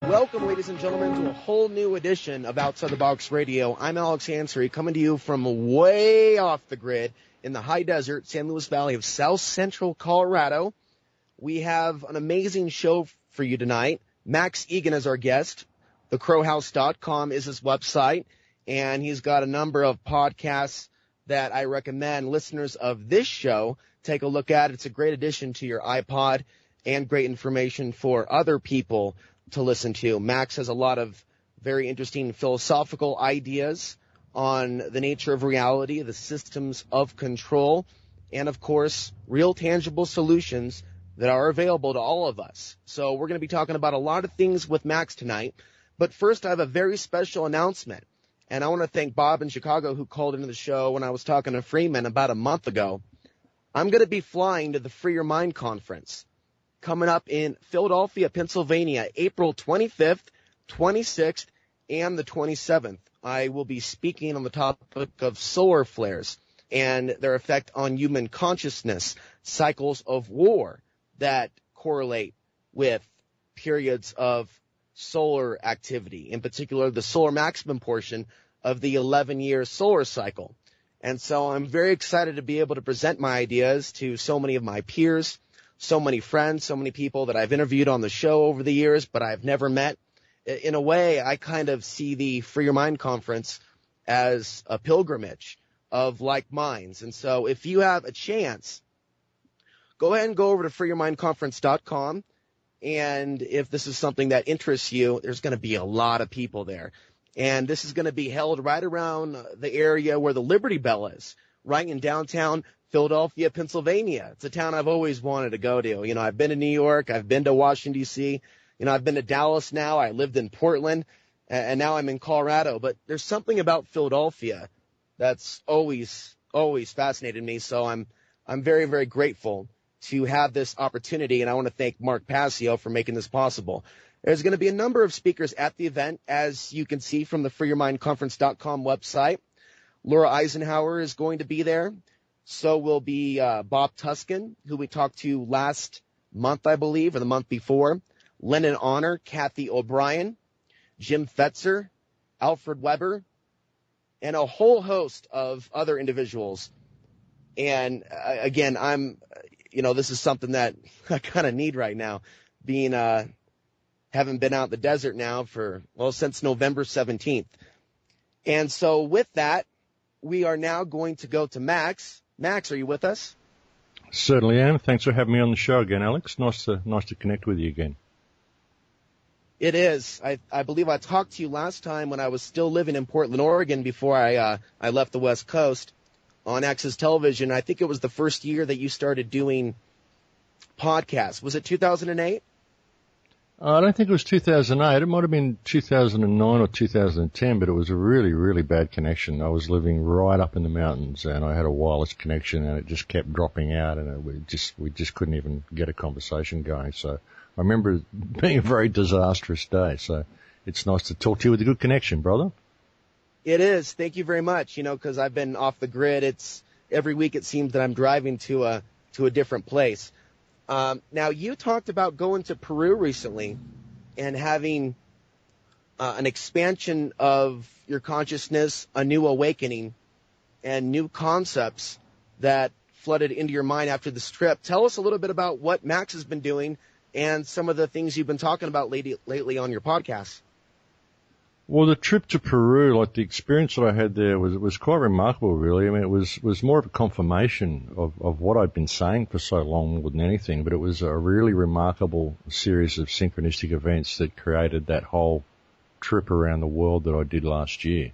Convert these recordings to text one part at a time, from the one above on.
Welcome, ladies and gentlemen, to a whole new edition of Outside the Box Radio. I'm Alex Ansary, coming to you from way off the grid in the high desert, San Luis Valley of South Central Colorado. We have an amazing show for you tonight. Max Igan is our guest. TheCrowhouse.com is his website, and he's got a number of podcasts that I recommend listeners of this show take a look at. It's a great addition to your iPod and great information for other people to listen to. Max has a lot of very interesting philosophical ideas on the nature of reality, the systems of control, and, of course, real tangible solutions that are available to all of us. So we're going to be talking about a lot of things with Max tonight. But first, I have a very special announcement. And I want to thank Bob in Chicago who called into the show when I was talking to Freeman about a month ago. I'm going to be flying to the Free Your Mind Conference coming up in Philadelphia, Pennsylvania, April 25th, 26th, and the 27th. I will be speaking on the topic of solar flares and their effect on human consciousness, cycles of war that correlate with periods of solar activity, in particular the solar maximum portion of the 11-year solar cycle. And so I'm very excited to be able to present my ideas to so many of my peers, so many friends, so many people that I've interviewed on the show over the years, but I've never met. In a way, I kind of see the Free Your Mind Conference as a pilgrimage of like minds. And so if you have a chance, go ahead and go over to freeyourmindconference.com. And if this is something that interests you, there's going to be a lot of people there. And this is going to be held right around the area where the Liberty Bell is, right in downtown Philadelphia, Pennsylvania. It's a town I've always wanted to go to. You know, I've been to New York. I've been to Washington, D.C. You know, I've been to Dallas now. I lived in Portland, and now I'm in Colorado. But there's something about Philadelphia that's always fascinated me. So I'm very, very grateful to have this opportunity, and I want to thank Mark Passio for making this possible. There's going to be a number of speakers at the event, as you can see from the freeyourmindconference.com website. Laura Eisenhower is going to be there. So will be Bob Tuskin, who we talked to last month, I believe, or the month before. Lennon Honor, Kathy O'Brien, Jim Fetzer, Alfred Weber, and a whole host of other individuals. And again, this is something that I kind of need right now, being haven't been out in the desert now since November 17th. And so with that, we are now going to go to Max. Max, are you with us? Certainly am. Thanks for having me on the show again, Alex. Nice to connect with you again. It is. I believe I talked to you last time when I was still living in Portland, Oregon, before I left the West Coast on Access Television. I think it was the first year that you started doing podcasts. Was it 2008? I don't think it was 2008. It might have been 2009 or 2010, but it was a really, really bad connection. I was living right up in the mountains, and I had a wireless connection, and it just kept dropping out, and we just couldn't even get a conversation going. So I remember it being a very disastrous day. So it's nice to talk to you with a good connection, brother. It is. Thank you very much. You know, because I've been off the grid. It's every week it seems that I'm driving to a different place. Now, you talked about going to Peru recently and having an expansion of your consciousness, a new awakening, and new concepts that flooded into your mind after this trip. Tell us a little bit about what Max has been doing and some of the things you've been talking about lately on your podcast. Well, the trip to Peru, like the experience that I had there was quite remarkable, really. I mean, it was more of a confirmation of what I'd been saying for so long more than anything, but it was a really remarkable series of synchronistic events that created that whole trip around the world that I did last year.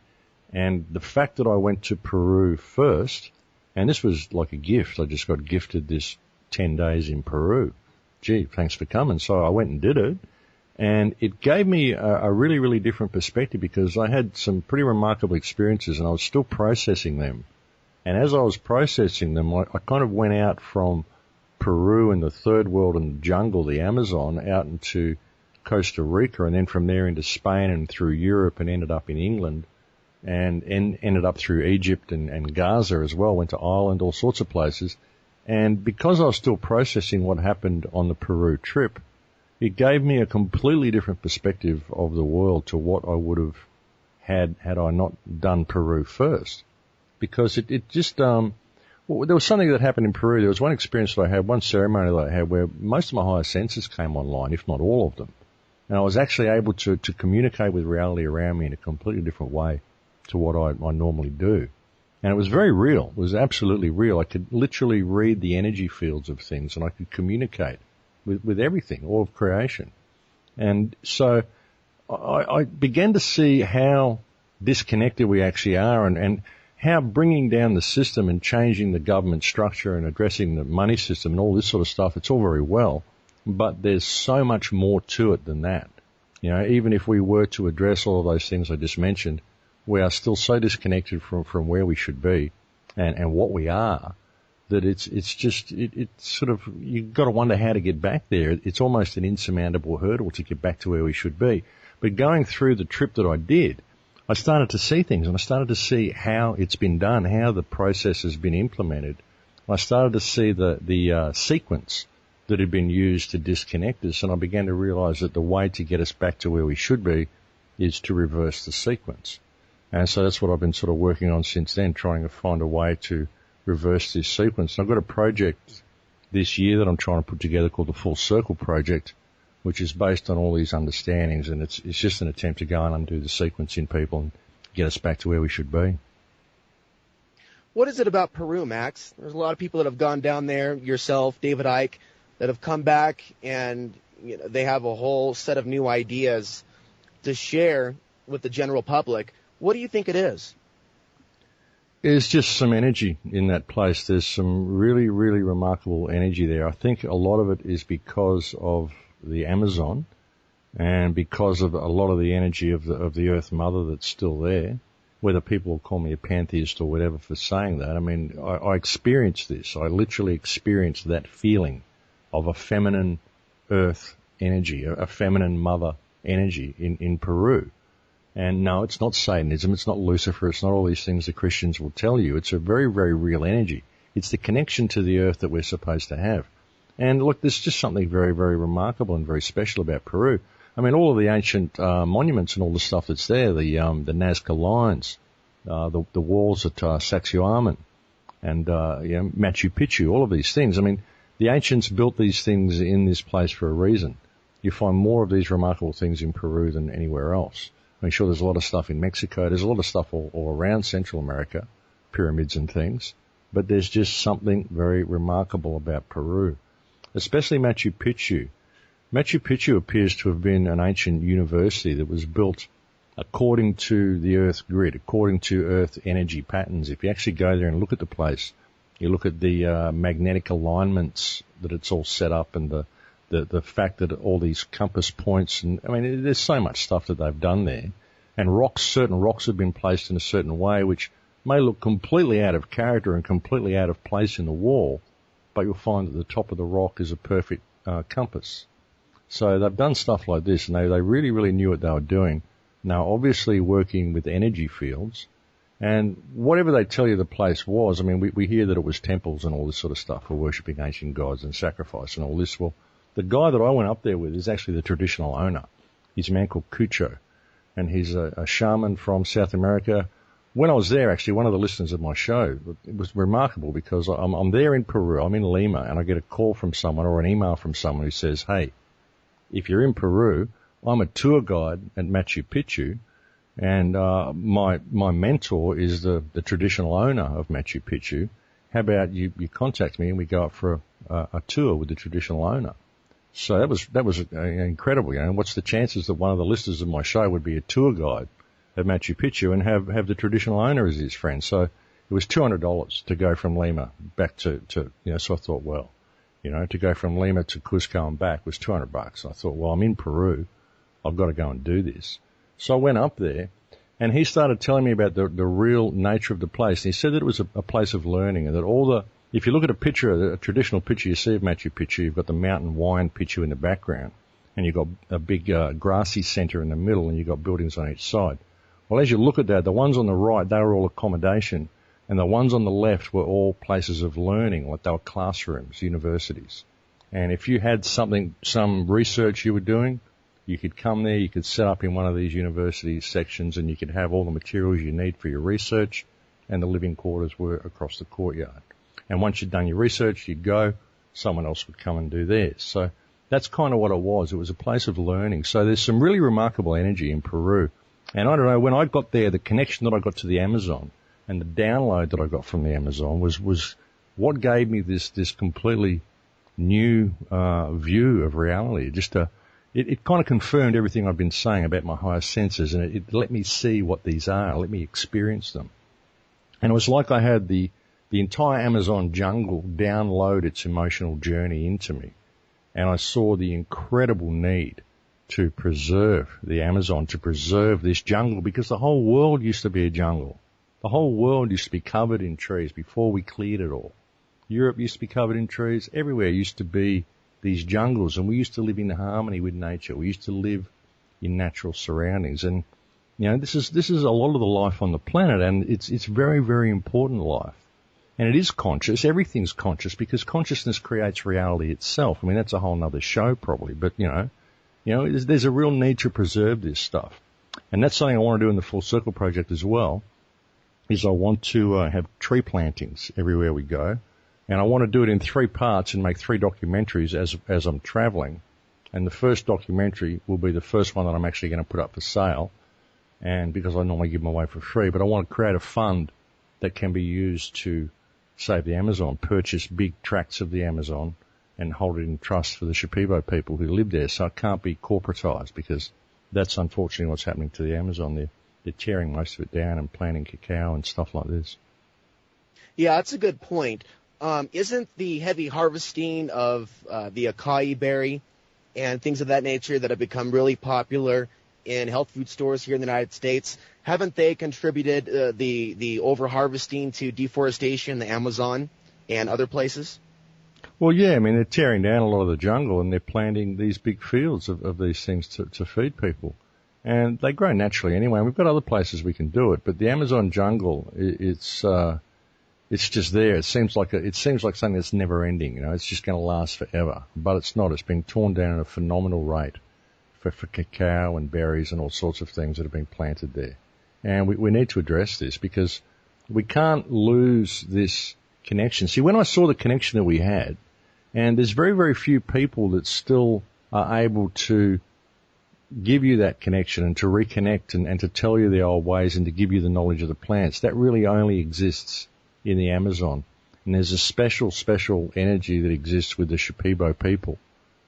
And the fact that I went to Peru first, and this was like a gift. I just got gifted this 10 days in Peru. Gee, thanks for coming. So I went and did it. And it gave me a really, really different perspective because I had some pretty remarkable experiences and I was still processing them. And as I was processing them, I kind of went out from Peru and the third world and the jungle, the Amazon, out into Costa Rica and then from there into Spain and through Europe and ended up in England and ended up through Egypt and Gaza as well, went to Ireland, all sorts of places. And because I was still processing what happened on the Peru trip, it gave me a completely different perspective of the world to what I would have had I not done Peru first. Because it just, well, there was something that happened in Peru. There was one experience that I had, one ceremony that I had where most of my higher senses came online, if not all of them. And I was actually able to communicate with reality around me in a completely different way to what I normally do. And it was very real. It was absolutely real. I could literally read the energy fields of things, and I could communicate with everything, all of creation. And so I began to see how disconnected we actually are, and how bringing down the system and changing the government structure and addressing the money system and all this sort of stuff, it's all very well, but there's so much more to it than that. You know, even if we were to address all of those things I just mentioned, we are still so disconnected from where we should be and what we are, that it's sort of, you've got to wonder how to get back there. It's almost an insurmountable hurdle to get back to where we should be. But going through the trip that I did, I started to see things, and I started to see how it's been done, how the process has been implemented. I started to see the sequence that had been used to disconnect us, and I began to realize that the way to get us back to where we should be is to reverse the sequence. And so that's what I've been sort of working on since then, trying to find a way to reverse this sequence. And I've got a project this year that I'm trying to put together called the Full Circle Project, which is based on all these understandings, and it's just an attempt to go and undo the sequence in people and get us back to where we should be. What is it about Peru, Max? There's a lot of people that have gone down there, yourself, David Icke, that have come back, and they have a whole set of new ideas to share with the general public. What do you think it is? There's just some energy in that place. There's some really, really remarkable energy there. I think a lot of it is because of the Amazon and because of a lot of the energy of the Earth Mother that's still there. Whether people will call me a pantheist or whatever for saying that, I mean, I experienced this. I literally experienced that feeling of a feminine Earth energy, a feminine Mother energy in Peru. And no, it's not Satanism, it's not Lucifer, it's not all these things the Christians will tell you. It's a very, very real energy. It's the connection to the earth that we're supposed to have. And look, there's just something very, very remarkable and very special about Peru. I mean, all of the ancient monuments and all the stuff that's there, the Nazca lines, the walls at Sacsayhuaman, and Machu Picchu, all of these things. I mean, the ancients built these things in this place for a reason. You find more of these remarkable things in Peru than anywhere else. I mean, sure, there's a lot of stuff in Mexico. There's a lot of stuff all around Central America, pyramids and things. But there's just something very remarkable about Peru, especially Machu Picchu. Machu Picchu appears to have been an ancient university that was built according to the Earth grid, according to Earth energy patterns. If you actually go there and look at the place, you look at the magnetic alignments that it's all set up, and the fact that all these compass points, and I mean, there's so much stuff that they've done there. And certain rocks have been placed in a certain way, which may look completely out of character and completely out of place in the wall, but you'll find that the top of the rock is a perfect compass. So they've done stuff like this, and they really, really knew what they were doing. Now, obviously working with energy fields, and whatever they tell you the place was, I mean, we hear that it was temples and all this sort of stuff for worshipping ancient gods and sacrifice and all this. Well, the guy that I went up there with is actually the traditional owner. He's a man called Cucho, and he's a shaman from South America. When I was there, actually, one of the listeners of my show, it was remarkable because I'm there in Peru, I'm in Lima, and I get a call from someone or an email from someone who says, hey, if you're in Peru, I'm a tour guide at Machu Picchu, and my mentor is the traditional owner of Machu Picchu. How about you contact me and we go up for a tour with the traditional owner? So that was incredible. You know, what's the chances that one of the listeners of my show would be a tour guide at Machu Picchu and have the traditional owner as his friend? So it was $200 to go from Lima back to so I thought, well, to go from Lima to Cusco and back was $200. I thought, well, I'm in Peru, I've got to go and do this. So I went up there, and he started telling me about the real nature of the place. And he said that it was a place of learning, and that if you look at a traditional picture you see of Machu Picchu, you've got the mountain Huayna Picchu in the background, and you've got a big grassy center in the middle, and you've got buildings on each side. Well, as you look at that, the ones on the right, they were all accommodation, and the ones on the left were all places of learning, like they were classrooms, universities. And if you had some research you were doing, you could come there, you could set up in one of these university sections, and you could have all the materials you need for your research, and the living quarters were across the courtyard. And once you'd done your research, you'd go, someone else would come and do theirs. So that's kind of what it was. It was a place of learning. So there's some really remarkable energy in Peru. And I don't know, when I got there, the connection that I got to the Amazon and the download that I got from the Amazon was what gave me this completely new view of reality. It kind of confirmed everything I've been saying about my higher senses, and it let me see what these are, let me experience them. And it was like I had the entire Amazon jungle download its emotional journey into me. And I saw the incredible need to preserve the Amazon, to preserve this jungle, because the whole world used to be a jungle. The whole world used to be covered in trees before we cleared it all. Europe used to be covered in trees. Everywhere used to be these jungles, and we used to live in harmony with nature. We used to live in natural surroundings. And, you know, this is a lot of the life on the planet, and it's very, very important life. And it is conscious. Everything's conscious, because consciousness creates reality itself. I mean, that's a whole nother show probably, but you know, there's a real need to preserve this stuff. And that's something I want to do in the Full Circle Project as well, is I want to have tree plantings everywhere we go. And I want to do it in 3 parts and make 3 documentaries as I'm traveling. And the first documentary will be the first one that I'm actually going to put up for sale. And because I normally give them away for free, but I want to create a fund that can be used to save the Amazon, purchase big tracts of the Amazon and hold it in trust for the Shipibo people who live there. So it can't be corporatized, because that's unfortunately what's happening to the Amazon. They're tearing most of it down and planting cacao and stuff like this. Yeah, that's a good point. Isn't the heavy harvesting of the acai berry and things of that nature that have become really popular in health food stores here in the United States, haven't they contributed the over-harvesting to deforestation in the Amazon and other places? Well, yeah, I mean, they're tearing down a lot of the jungle and they're planting these big fields of these things to feed people. And they grow naturally anyway. And we've got other places we can do it, but the Amazon jungle, it's just there. It seems like something that's never ending. You know, it's just going to last forever. But it's not. It's been torn down at a phenomenal rate for cacao and berries and all sorts of things that have been planted there. And we need to address this, because we can't lose this connection. See, when I saw the connection that we had, and there's very, very few people that still are able to give you that connection and to reconnect and to tell you the old ways and to give you the knowledge of the plants. That really only exists in the Amazon. And there's a special energy that exists with the Shipibo people.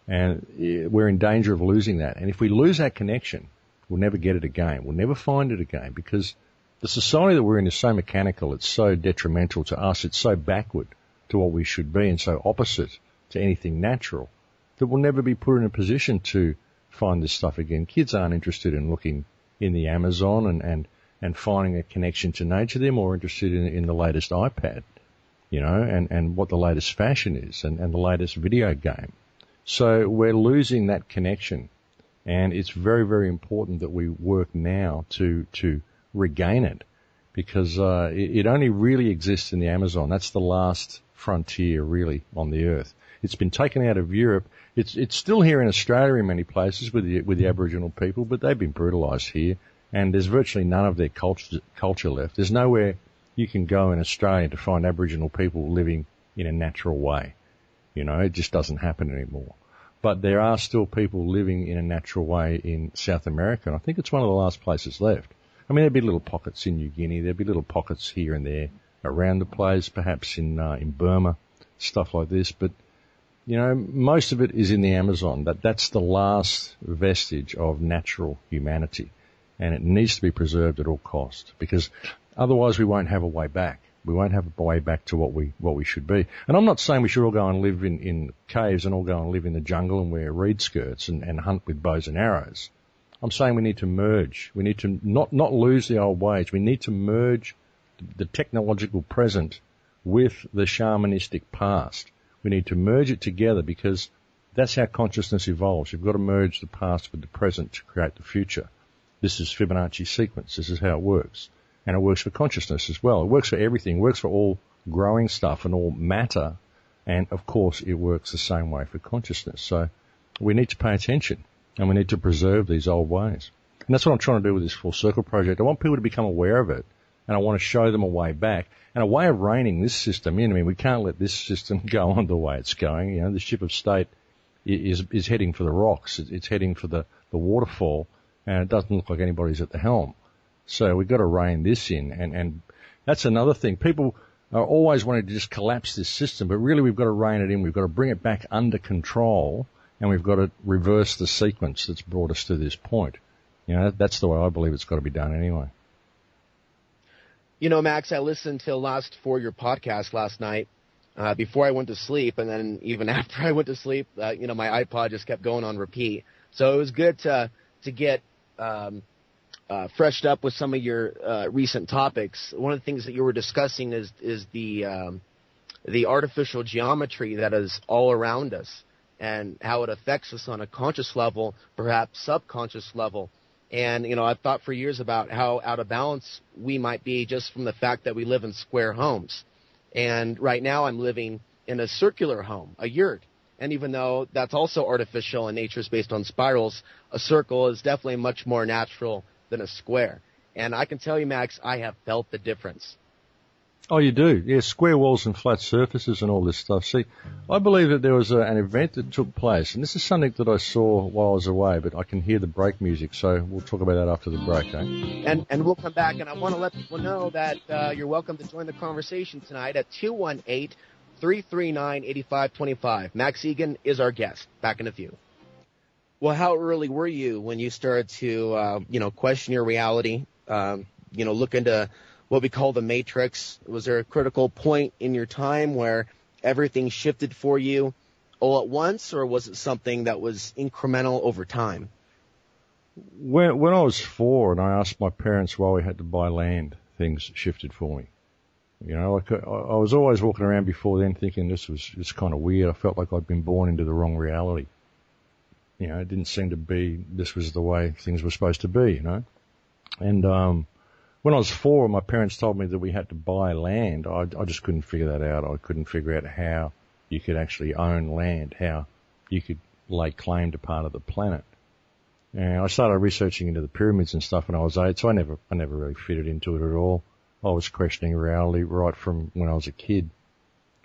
And we're in danger of losing that. And if we lose that connection, we'll never get it again. We'll never find it again, because the society that we're in is so mechanical. It's so detrimental to us. It's so backward to what we should be and so opposite to anything natural that we'll never be put in a position to find this stuff again. Kids aren't interested in looking in the Amazon and finding a connection to nature. They're more interested in the latest iPad, you know, and what the latest fashion is and the latest video game. So we're losing that connection, and it's very, very important that we work now to regain it, because it only really exists in the Amazon. That's the last frontier really on the earth. It's been taken out of Europe. It's still here in Australia in many places with the Aboriginal people, but they've been brutalised here, and there's virtually none of their culture left. There's nowhere you can go in Australia to find Aboriginal people living in a natural way. You know, it just doesn't happen anymore. But there are still people living in a natural way in South America, and I think it's one of the last places left. I mean, there'd be little pockets in New Guinea, there'd be little pockets here and there around the place, perhaps in Burma, stuff like this, but you know, most of it is in the Amazon. That's the last vestige of natural humanity, and it needs to be preserved at all cost, because otherwise we won't have a way back. We won't have a way back to what we should be. And I'm not saying we should all go and live in caves and all go and live in the jungle and wear reed skirts and hunt with bows and arrows. I'm saying we need to merge. We need to not lose the old ways. We need to merge the technological present with the shamanistic past. We need to merge it together, because that's how consciousness evolves. You've got to merge the past with the present to create the future. This is Fibonacci sequence. This is how it works. And it works for consciousness as well. It works for everything. It works for all growing stuff and all matter. And, of course, it works the same way for consciousness. So we need to pay attention, and we need to preserve these old ways. And that's what I'm trying to do with this Full Circle project. I want people to become aware of it, and I want to show them a way back and a way of reining this system in. I mean, we can't let this system go on the way it's going. You know, the ship of state is heading for the rocks. It's heading for the waterfall, and it doesn't look like anybody's at the helm. So we've got to rein this in, and that's another thing. People are always wanting to just collapse this system, but really we've got to rein it in. We've got to bring it back under control, and we've got to reverse the sequence that's brought us to this point. You know, that's the way I believe it's got to be done anyway. You know, Max, I listened to your podcast last night before I went to sleep, and then even after I went to sleep, my iPod just kept going on repeat. So it was good to get freshed up with some of your recent topics. One of the things that you were discussing is the artificial geometry that is all around us and how it affects us on a conscious level, perhaps subconscious level. And, I've thought for years about how out of balance we might be just from the fact that we live in square homes. And right now I'm living in a circular home, a yurt. And even though that's also artificial and nature is based on spirals, a circle is definitely much more natural than a square. And I can tell you, Max, I have felt the difference. Oh, you do? Yeah, square walls and flat surfaces and all this stuff. See, I believe that there was an event that took place, and this is something that I saw while I was away, but I can hear the break music, so we'll talk about that after the break, eh? And we'll come back, and I want to let people know that you're welcome to join the conversation tonight at 218-339-8525. Max Igan is our guest. Back in a few. Well, how early were you when you started to, question your reality, look into what we call the matrix? Was there a critical point in your time where everything shifted for you all at once, or was it something that was incremental over time? When I was 4 and I asked my parents why we had to buy land, things shifted for me. I was always walking around before then thinking this was just kind of weird. I felt like I'd been born into the wrong reality. It didn't seem to be this was the way things were supposed to be, And when I was 4, my parents told me that we had to buy land. I just couldn't figure that out. I couldn't figure out how you could actually own land, how you could lay claim to part of the planet. And I started researching into the pyramids and stuff when I was 8, so I never really fitted into it at all. I was questioning reality right from when I was a kid.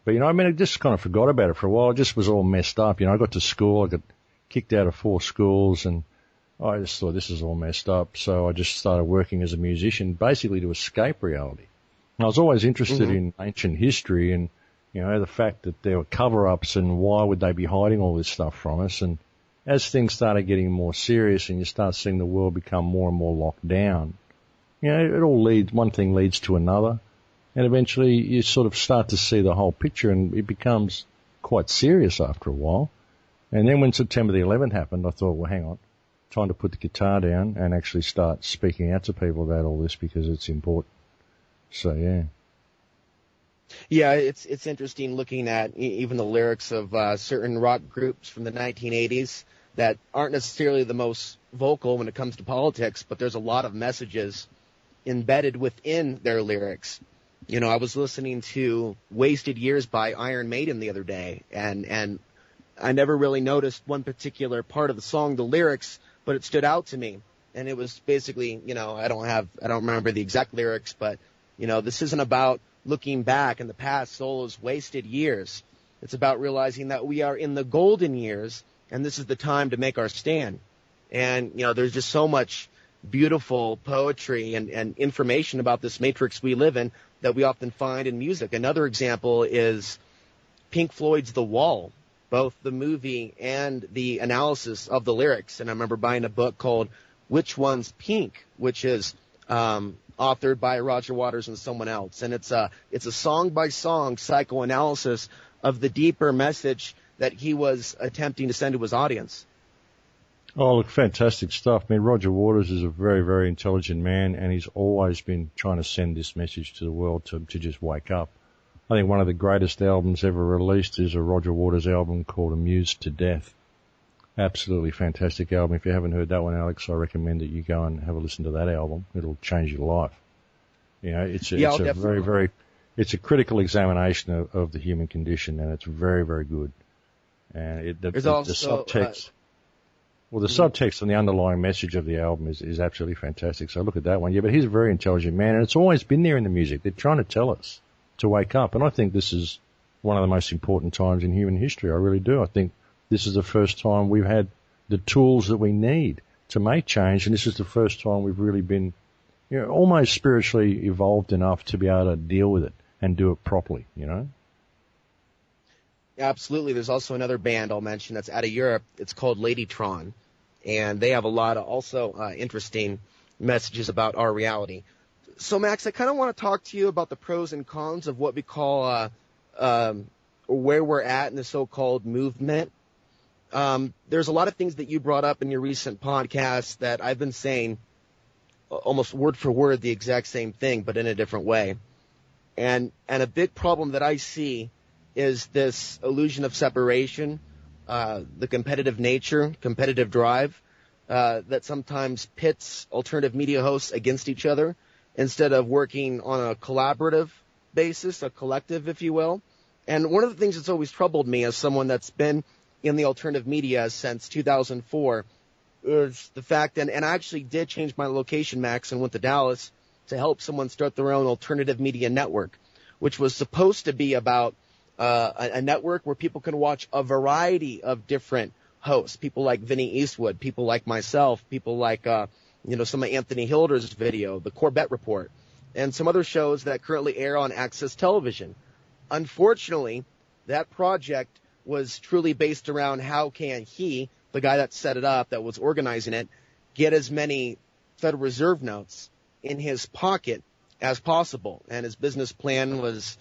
But, I just kind of forgot about it for a while. It just was all messed up. I got to school, I got kicked out of 4 schools, and I just thought this is all messed up. So I just started working as a musician, basically to escape reality. And I was always interested in ancient history and, the fact that there were cover-ups and why would they be hiding all this stuff from us. And as things started getting more serious and you start seeing the world become more and more locked down, it all one thing leads to another. And eventually you sort of start to see the whole picture and it becomes quite serious after a while. And then when September the 11th happened, I thought, well, hang on. Time to put the guitar down and actually start speaking out to people about all this because it's important. So, yeah. Yeah, it's interesting looking at even the lyrics of certain rock groups from the 1980s that aren't necessarily the most vocal when it comes to politics, but there's a lot of messages embedded within their lyrics. I was listening to Wasted Years by Iron Maiden the other day, and I never really noticed one particular part of the song, the lyrics, but it stood out to me. And it was basically, I don't remember the exact lyrics, but, this isn't about looking back in the past, Solo's wasted years. It's about realizing that we are in the golden years, and this is the time to make our stand. And, there's just so much beautiful poetry and information about this matrix we live in that we often find in music. Another example is Pink Floyd's The Wall, both the movie and the analysis of the lyrics. And I remember buying a book called Which One's Pink, which is authored by Roger Waters and someone else. And it's a song-by-song psychoanalysis of the deeper message that he was attempting to send to his audience. Oh, look, fantastic stuff. I mean, Roger Waters is a very, very intelligent man, and he's always been trying to send this message to the world to just wake up. I think one of the greatest albums ever released is a Roger Waters album called Amused to Death. Absolutely fantastic album. If you haven't heard that one, Alex, I recommend that you go and have a listen to that album. It'll change your life. It's a very, very it's a critical examination of the human condition, and it's very, very good. And the subtext, the subtext and the underlying message of the album is absolutely fantastic. So look at that one. Yeah, but he's a very intelligent man, and it's always been there in the music. They're trying to tell us to wake up, and I think this is one of the most important times in human history. I really do. I think this is the first time we've had the tools that we need to make change, and this is the first time we've really been, almost spiritually evolved enough to be able to deal with it and do it properly, Absolutely. There's also another band I'll mention that's out of Europe. It's called Ladytron, and they have a lot of also interesting messages about our reality. So, Max, I kind of want to talk to you about the pros and cons of what we call where we're at in the so-called movement. There's a lot of things that you brought up in your recent podcast that I've been saying almost word for word the exact same thing, but in a different way. And a big problem that I see is this illusion of separation, the competitive nature, competitive drive, that sometimes pits alternative media hosts against each other instead of working on a collaborative basis, a collective, if you will. And one of the things that's always troubled me as someone that's been in the alternative media since 2004 is the fact, and I actually did change my location, Max, and went to Dallas to help someone start their own alternative media network, which was supposed to be about a network where people can watch a variety of different hosts, people like Vinny Eastwood, people like myself, people like, some of Anthony Hilder's video, The Corbett Report, and some other shows that currently air on Access Television. Unfortunately, that project was truly based around how can he, the guy that set it up, that was organizing it, get as many Federal Reserve notes in his pocket as possible. And his business plan was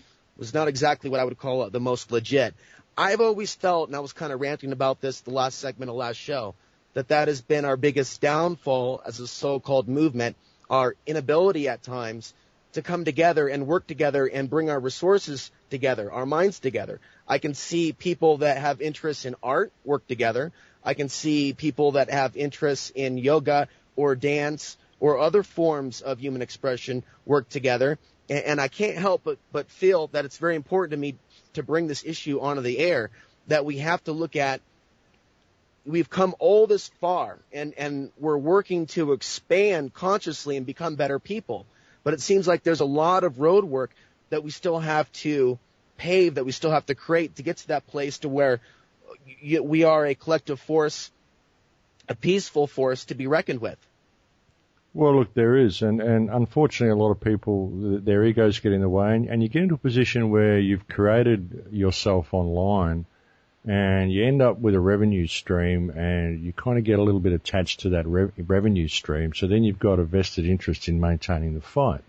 not exactly what I would call the most legit. I've always felt, and I was kind of ranting about this the last segment of last show, that has been our biggest downfall as a so-called movement, our inability at times to come together and work together and bring our resources together, our minds together. I can see people that have interests in art work together. I can see people that have interests in yoga or dance or other forms of human expression work together. And I can't help but feel that it's very important to me to bring this issue onto the air, that we have to look at, we've come all this far and we're working to expand consciously and become better people. But it seems like there's a lot of road work that we still have to pave, that we still have to create to get to that place to where we are a collective force, a peaceful force to be reckoned with. Well, look, there is, and unfortunately a lot of people, their egos get in the way, and you get into a position where you've created yourself online and you end up with a revenue stream and you kind of get a little bit attached to that revenue stream, so then you've got a vested interest in maintaining the fight.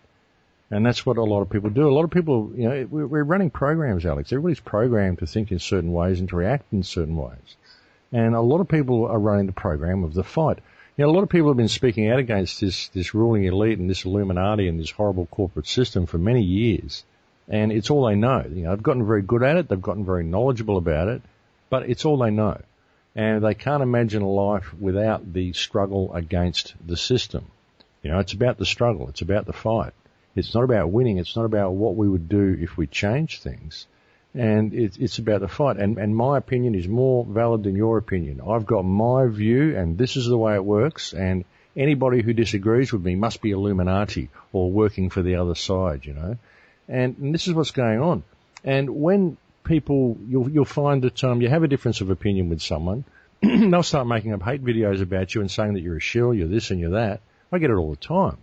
And that's what a lot of people do. A lot of people, we're running programs, Alex. Everybody's programmed to think in certain ways and to react in certain ways. And a lot of people are running the program of the fight. A lot of people have been speaking out against this ruling elite and this Illuminati and this horrible corporate system for many years. And it's all they know. They've gotten very good at it. They've gotten very knowledgeable about it. But it's all they know. And they can't imagine a life without the struggle against the system. It's about the struggle. It's about the fight. It's not about winning. It's not about what we would do if we changed things. And it's about the fight. And my opinion is more valid than your opinion. I've got my view, and this is the way it works. And anybody who disagrees with me must be Illuminati or working for the other side, And this is what's going on. And when people, you'll find that you have a difference of opinion with someone, they'll start making up hate videos about you and saying that you're a shill, you're this and you're that. I get it all the time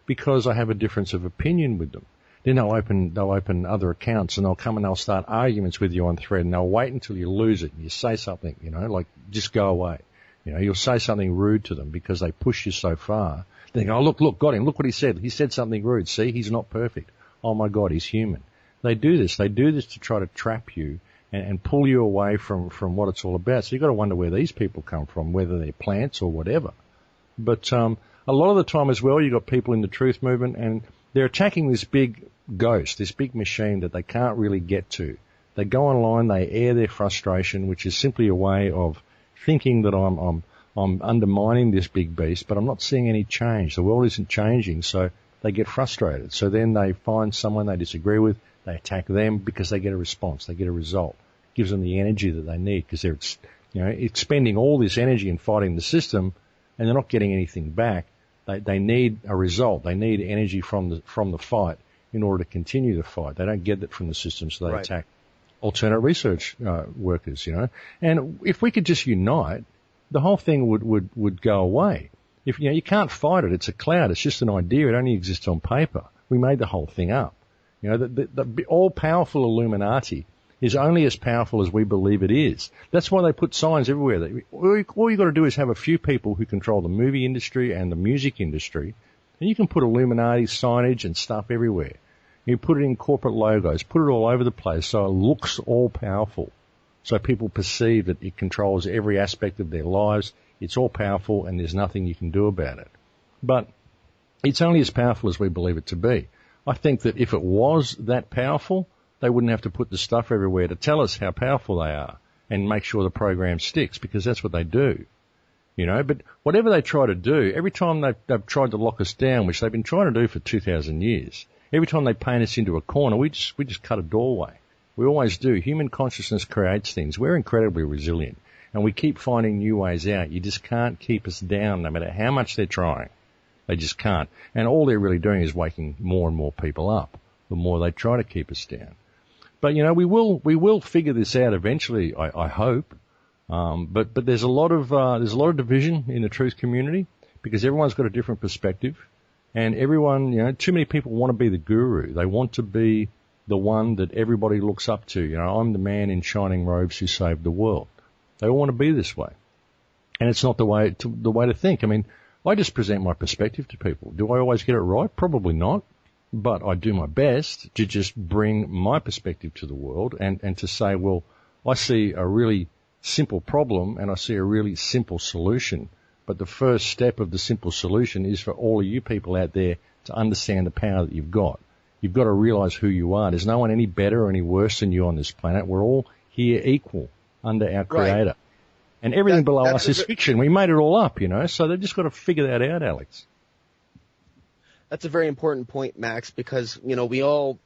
because I have a difference of opinion with them. Then they'll open other accounts and they'll come and they'll start arguments with you on thread, and they'll wait until you lose it and you say something, like just go away. You'll say something rude to them because they push you so far. They go, oh, look, got him. Look what he said. He said something rude. See, he's not perfect. Oh my God, he's human. They do this. They do this to try to trap you and pull you away from what it's all about. So you've got to wonder where these people come from, whether they're plants or whatever. But a lot of the time as well, you've got people in the truth movement and they're attacking this big ghost, this big machine that they can't really get to. They go online, they air their frustration, which is simply a way of thinking that I'm undermining this big beast, but I'm not seeing any change. The world isn't changing, so they get frustrated. So then they find someone they disagree with, They attack them because they get a response, they get a result. It gives them the energy that they need because they're, expending all this energy in fighting the system, and they're not getting anything back. They need a result. They need energy from the fight in order to continue the fight. They don't get that from the system, so they attack alternate research workers. And if we could just unite, the whole thing would go away. If you can't fight it, it's a cloud. It's just an idea. It only exists on paper. We made the whole thing up. The all-powerful Illuminati is only as powerful as we believe it is. That's why they put signs everywhere. All you got to do is have a few people who control the movie industry and the music industry, and you can put Illuminati signage and stuff everywhere. You put it in corporate logos, put it all over the place so it looks all-powerful, so people perceive that it controls every aspect of their lives. It's all-powerful, and there's nothing you can do about it. But it's only as powerful as we believe it to be. I think that if it was that powerful, they wouldn't have to put the stuff everywhere to tell us how powerful they are and make sure the program sticks, because that's what they do. But whatever they try to do, every time they've tried to lock us down, which they've been trying to do for 2,000 years, every time they paint us into a corner, we just cut a doorway. We always do. Human consciousness creates things. We're incredibly resilient, and we keep finding new ways out. You just can't keep us down no matter how much they're trying. They just can't. And all they're really doing is waking more and more people up the more they try to keep us down. But, we will figure this out eventually, I hope. But there's a lot of division in the truth community because everyone's got a different perspective, and everyone, too many people want to be the guru. They want to be the one that everybody looks up to. I'm the man in shining robes who saved the world. They all want to be this way. And it's not the way to think. I mean, I just present my perspective to people. Do I always get it right? Probably not. But I do my best to just bring my perspective to the world and to say, well, I see a really simple problem and I see a really simple solution. But the first step of the simple solution is for all of you people out there to understand the power that you've got. You've got to realize who you are. There's no one any better or any worse than you on this planet. We're all here equal under our Creator. Right. And everything below us is fiction. We made it all up, so they've just got to figure that out, Alex. That's a very important point, Max, because, we all,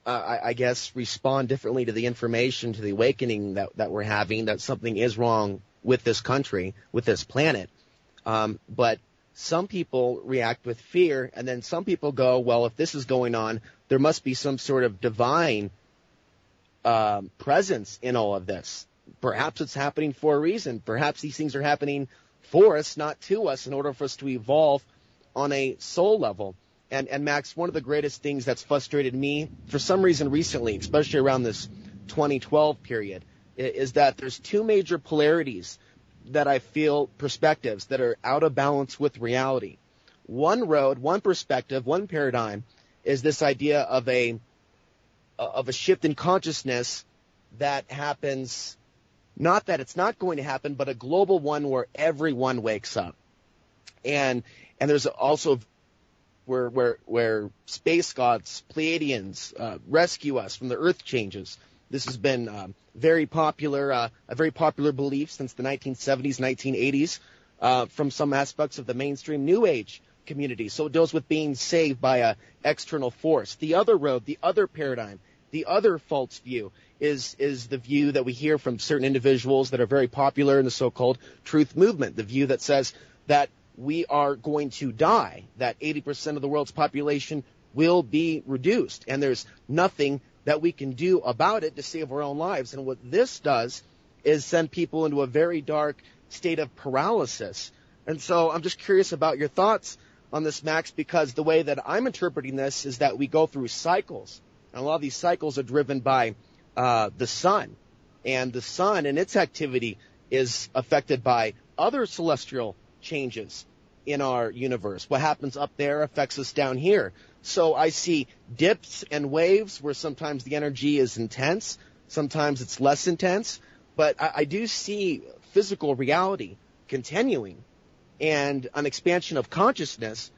I guess, respond differently to the information, to the awakening that we're having, that something is wrong with this country, with this planet. But some people react with fear, and then some people go, well, if this is going on, there must be some sort of divine presence in all of this. Perhaps it's happening for a reason. Perhaps these things are happening for us, not to us, in order for us to evolve on a soul level. And Max, one of the greatest things that's frustrated me for some reason recently, especially around this 2012 period, is that there's two major polarities that I feel, perspectives that are out of balance with reality. One road, one perspective, one paradigm is this idea of a shift in consciousness that happens, not that it's not going to happen, but a global one where everyone wakes up. And there's also where space gods, Pleiadians, rescue us from the earth changes. This has been a very popular belief since the 1970s, 1980s, from some aspects of the mainstream New Age community. So it deals with being saved by an external force. The other road, the other paradigm, the other false view is the view that we hear from certain individuals that are very popular in the so-called truth movement, the view that says that we are going to die, that 80% of the world's population will be reduced, and there's nothing that we can do about it to save our own lives. And what this does is send people into a very dark state of paralysis. And so I'm just curious about your thoughts on this, Max, because the way that I'm interpreting this is that we go through cycles, and a lot of these cycles are driven by the sun, and the sun and its activity is affected by other celestial changes in our universe. What happens up there affects us down here. So I see dips and waves where sometimes the energy is intense, sometimes it's less intense, but I do see physical reality continuing and an expansion of consciousness.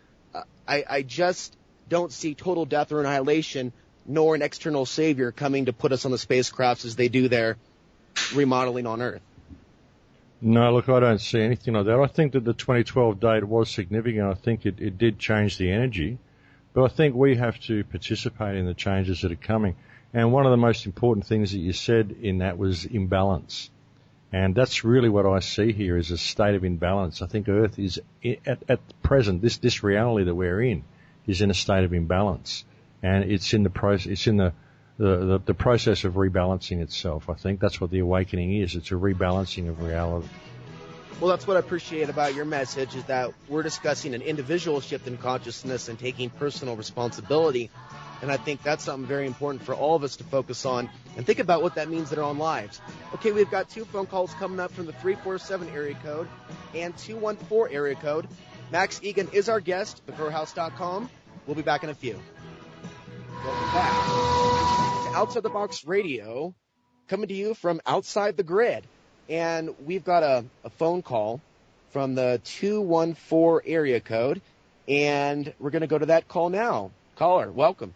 I just don't see total death or annihilation, nor an external savior coming to put us on the spacecrafts as they do their remodeling on Earth. No, look, I don't see anything like that. I think that the 2012 date was significant. I think it did change the energy. But I think we have to participate in the changes that are coming. And one of the most important things that you said in that was imbalance. And that's really what I see here is a state of imbalance. I think Earth is, at present, this reality that we're in is in a state of imbalance. And it's in the process of rebalancing itself. I think that's what the awakening is. It's a rebalancing of reality. Well, that's what I appreciate about your message, is that we're discussing an individual shift in consciousness and taking personal responsibility. And I think that's something very important for all of us to focus on and think about what that means in our own lives. Okay, we've got 2 phone calls coming up from the 347 area code and 214 area code. Max Igan is our guest, thecorehouse.com. We'll be back in a few. Welcome back to Outside the Box Radio, coming to you from outside the grid. And we've got a phone call from the 214 area code, and we're going to go to that call now. Caller, welcome.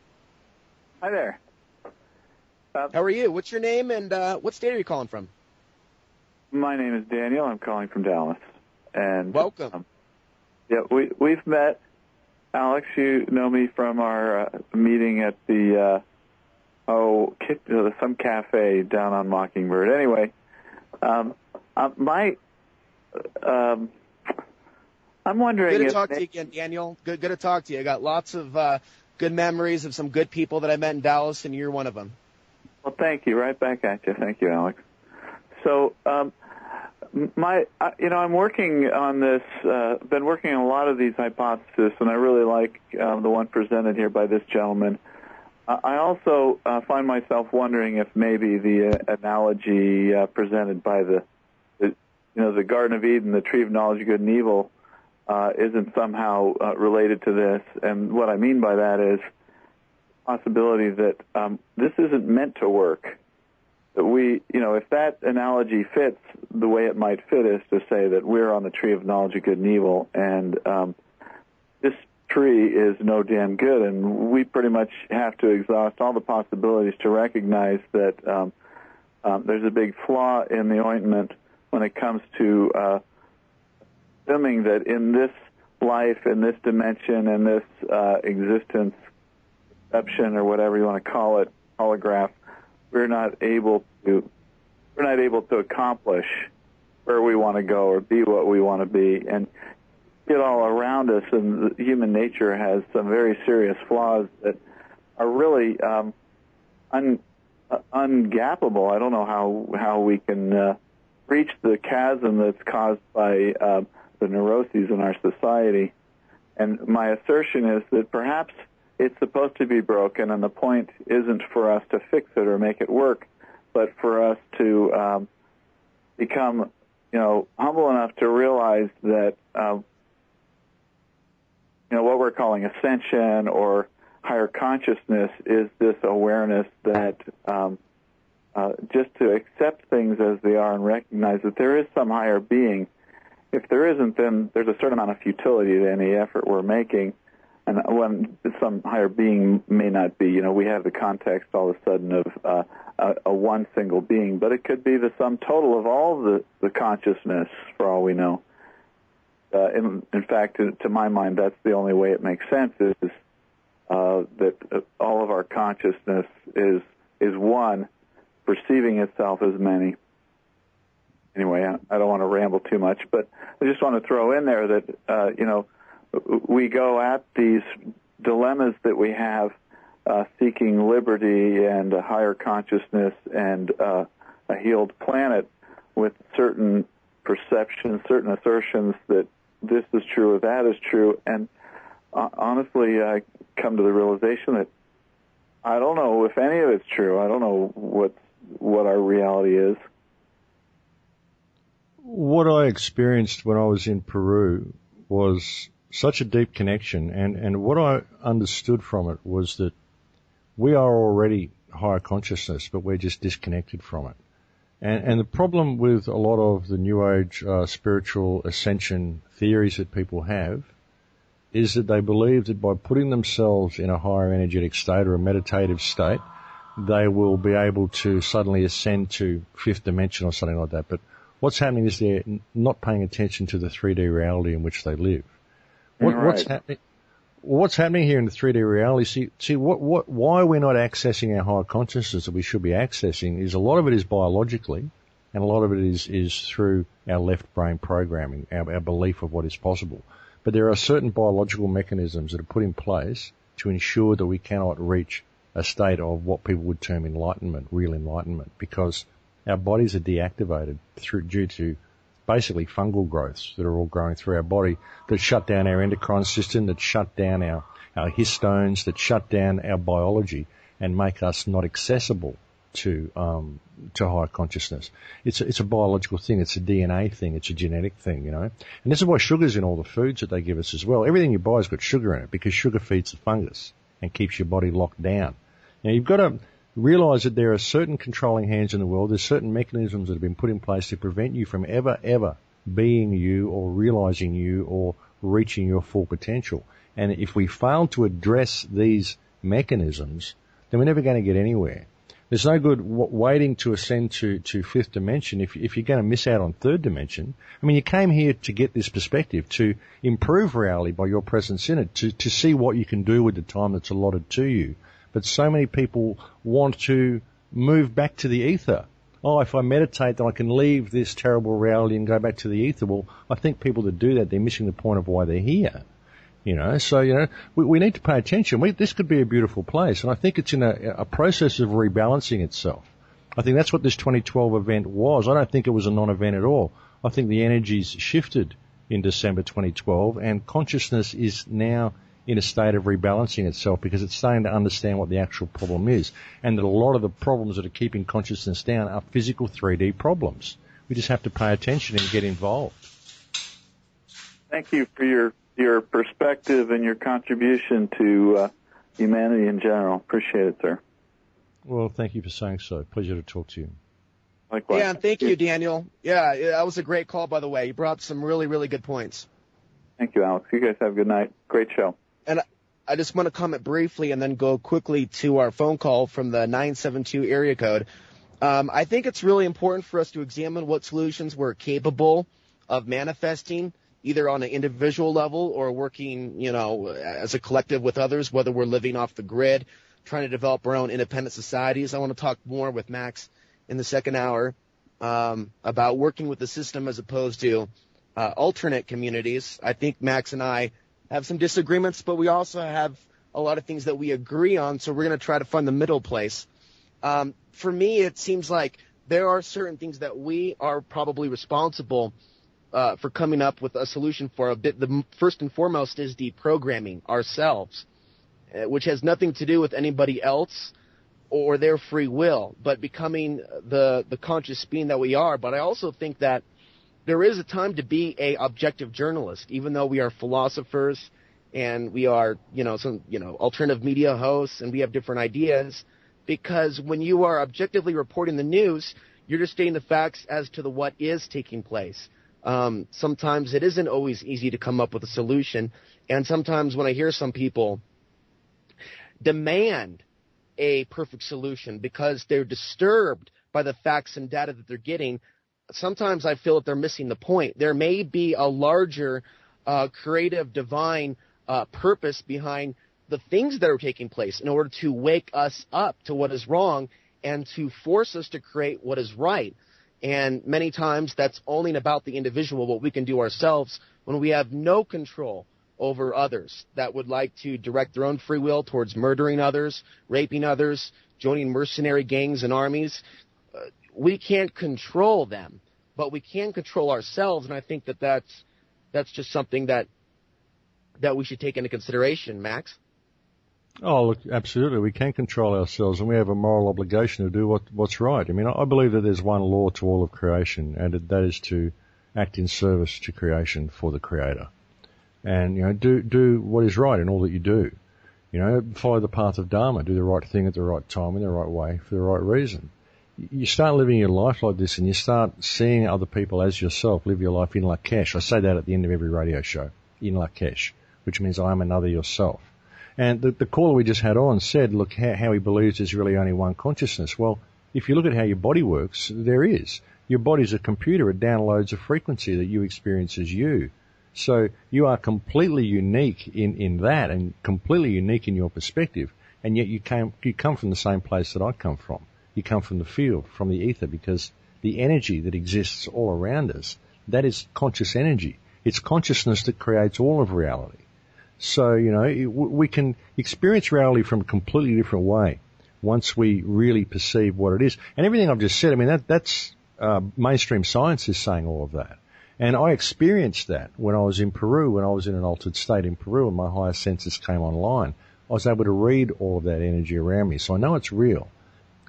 Hi there. How are you? What's your name, and what state are you calling from? My name is Daniel. I'm calling from Dallas. And welcome. We've met. Alex, you know me from our meeting at the some cafe down on Mockingbird. Anyway, I'm wondering. Good to talk to you again, Daniel. Good to talk to you. I got lots of good memories of some good people that I met in Dallas, and you're one of them. Well, thank you. Right back at you. Thank you, Alex. So, I'm working on this. Been working on a lot of these hypotheses, and I really like the one presented here by this gentleman. I also find myself wondering if maybe the analogy presented by the Garden of Eden, the tree of knowledge of good and evil, isn't somehow related to this. And what I mean by that is possibility that this isn't meant to work. That if that analogy fits, the way it might fit is to say that we're on the tree of knowledge of good and evil, and this tree is no damn good, and we pretty much have to exhaust all the possibilities to recognize that there's a big flaw in the ointment when it comes to assuming that in this life, in this dimension, in this existence, perception, or whatever you want to call it, holograph, we're not able to accomplish where we want to go or be what we want to be. And it all around us, and human nature has some very serious flaws that are really ungappable. I don't know how we can reach the chasm that's caused by the neuroses in our society. And my assertion is that perhaps it's supposed to be broken, and the point isn't for us to fix it or make it work, but for us to become, humble enough to realize that, what we're calling ascension or higher consciousness is this awareness that just to accept things as they are and recognize that there is some higher being. If there isn't, then there's a certain amount of futility to any effort we're making. And when some higher being may not be, we have the context all of a sudden of a one single being, but it could be the sum total of all the consciousness, for all we know. In fact, to my mind, that's the only way it makes sense, is that all of our consciousness is one, perceiving itself as many. Anyway, I don't want to ramble too much, but I just want to throw in there that, we go at these dilemmas that we have, seeking liberty and a higher consciousness and a healed planet, with certain perceptions, certain assertions that this is true or that is true. And honestly, I come to the realization that I don't know if any of it's true. I don't know what our reality is. What I experienced when I was in Peru was such a deep connection, and what I understood from it was that we are already higher consciousness, but we're just disconnected from it. And the problem with a lot of the New Age spiritual ascension theories that people have is that they believe that by putting themselves in a higher energetic state or a meditative state, they will be able to suddenly ascend to fifth dimension or something like that. But what's happening is they're not paying attention to the 3D reality in which they live. What's happening? what's happening here in the 3D reality, why we're not accessing our higher consciousness that we should be accessing is a lot of it is biologically, and a lot of it is through our left brain programming, our belief of what is possible. But there are certain biological mechanisms that are put in place to ensure that we cannot reach a state of what people would term enlightenment, real enlightenment, because our bodies are deactivated due to basically fungal growths that are all growing through our body that shut down our endocrine system, that shut down our histones, that shut down our biology and make us not accessible to higher consciousness. It's a biological thing. It's a DNA thing. It's a genetic thing, And this is why sugar's in all the foods that they give us as well. Everything you buy has got sugar in it because sugar feeds the fungus and keeps your body locked down. Now, you've got to realize that there are certain controlling hands in the world. There's certain mechanisms that have been put in place to prevent you from ever being you or realizing you or reaching your full potential. And if we fail to address these mechanisms, then we're never going to get anywhere. There's no good waiting to ascend to fifth dimension if you're going to miss out on third dimension. I mean, you came here to get this perspective, to improve reality by your presence in it, to see what you can do with the time that's allotted to you. But so many people want to move back to the ether. Oh, if I meditate, then I can leave this terrible reality and go back to the ether. Well, I think people that do that, they're missing the point of why they're here. So, we need to pay attention. This could be a beautiful place, and I think it's in a process of rebalancing itself. I think that's what this 2012 event was. I don't think it was a non-event at all. I think the energies shifted in December 2012, and consciousness is now in a state of rebalancing itself because it's starting to understand what the actual problem is, and that a lot of the problems that are keeping consciousness down are physical 3D problems. We just have to pay attention and get involved. Thank you for your perspective and your contribution to humanity in general. Appreciate it, sir. Well, thank you for saying so. Pleasure to talk to you. Likewise. Yeah, thank you, Daniel. Yeah, that was a great call, by the way. You brought some really, really good points. Thank you, Alex. You guys have a good night. Great show. And I just want to comment briefly and then go quickly to our phone call from the 972 area code. I think it's really important for us to examine what solutions we're capable of manifesting, either on an individual level or working, as a collective with others, whether we're living off the grid, trying to develop our own independent societies. I want to talk more with Max in the second hour about working with the system as opposed to alternate communities. I think Max and I have some disagreements, but we also have a lot of things that we agree on, so we're going to try to find the middle place. For me, it seems like there are certain things that we are probably responsible for coming up with a solution for. The first and foremost is deprogramming ourselves, which has nothing to do with anybody else or their free will, but becoming the conscious being that we are. But I also think that there is a time to be a objective journalist, even though we are philosophers and we are, alternative media hosts and we have different ideas, because when you are objectively reporting the news, you're just stating the facts as to what is taking place. Sometimes it isn't always easy to come up with a solution, and sometimes when I hear some people demand a perfect solution because they're disturbed by the facts and data that they're getting, sometimes I feel that they're missing the point. There may be a larger creative, divine purpose behind the things that are taking place in order to wake us up to what is wrong and to force us to create what is right. And many times that's only about the individual, what we can do ourselves, when we have no control over others that would like to direct their own free will towards murdering others, raping others, joining mercenary gangs and armies. We can't control them, but we can control ourselves, and I think that that's just something that we should take into consideration. Max? Oh, look, absolutely. We can control ourselves, and we have a moral obligation to do what's right. I mean, I believe that there's one law to all of creation, and that is to act in service to creation for the Creator. And, do what is right in all that you do. Follow the path of Dharma, do the right thing at the right time in the right way for the right reason. You start living your life like this, and you start seeing other people as yourself. Live your life in Lakesh. I say that at the end of every radio show, in Lakesh, which means I am another yourself. And the caller we just had on said, look, how he believes there's really only one consciousness. Well, if you look at how your body works, there is. Your body's a computer. It downloads a frequency that you experience as you. So you are completely unique in that, and completely unique in your perspective, and yet you come from the same place that I come from. You come from the field, from the ether, because the energy that exists all around us, that is conscious energy. It's consciousness that creates all of reality. So, we can experience reality from a completely different way once we really perceive what it is. And everything I've just said, I mean, that's mainstream science is saying all of that. And I experienced that when I was in Peru, when I was in an altered state in Peru and my higher senses came online. I was able to read all of that energy around me. So I know it's real.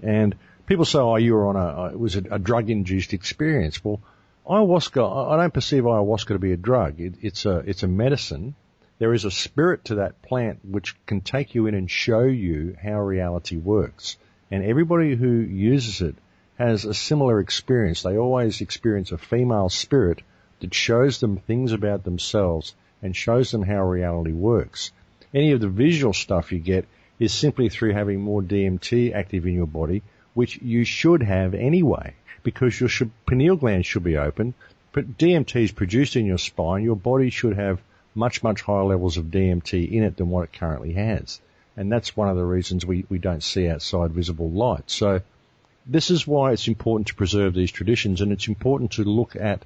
And people say, oh, you were on it was a drug-induced experience. Well, ayahuasca, I don't perceive ayahuasca to be a drug. It's a medicine. There is a spirit to that plant which can take you in and show you how reality works. And everybody who uses it has a similar experience. They always experience a female spirit that shows them things about themselves and shows them how reality works. Any of the visual stuff you get is simply through having more DMT active in your body, which you should have anyway, because your pineal gland should be open. But DMT is produced in your spine. Your body should have much, much higher levels of DMT in it than what it currently has. And that's one of the reasons we don't see outside visible light. So this is why it's important to preserve these traditions, and it's important to look at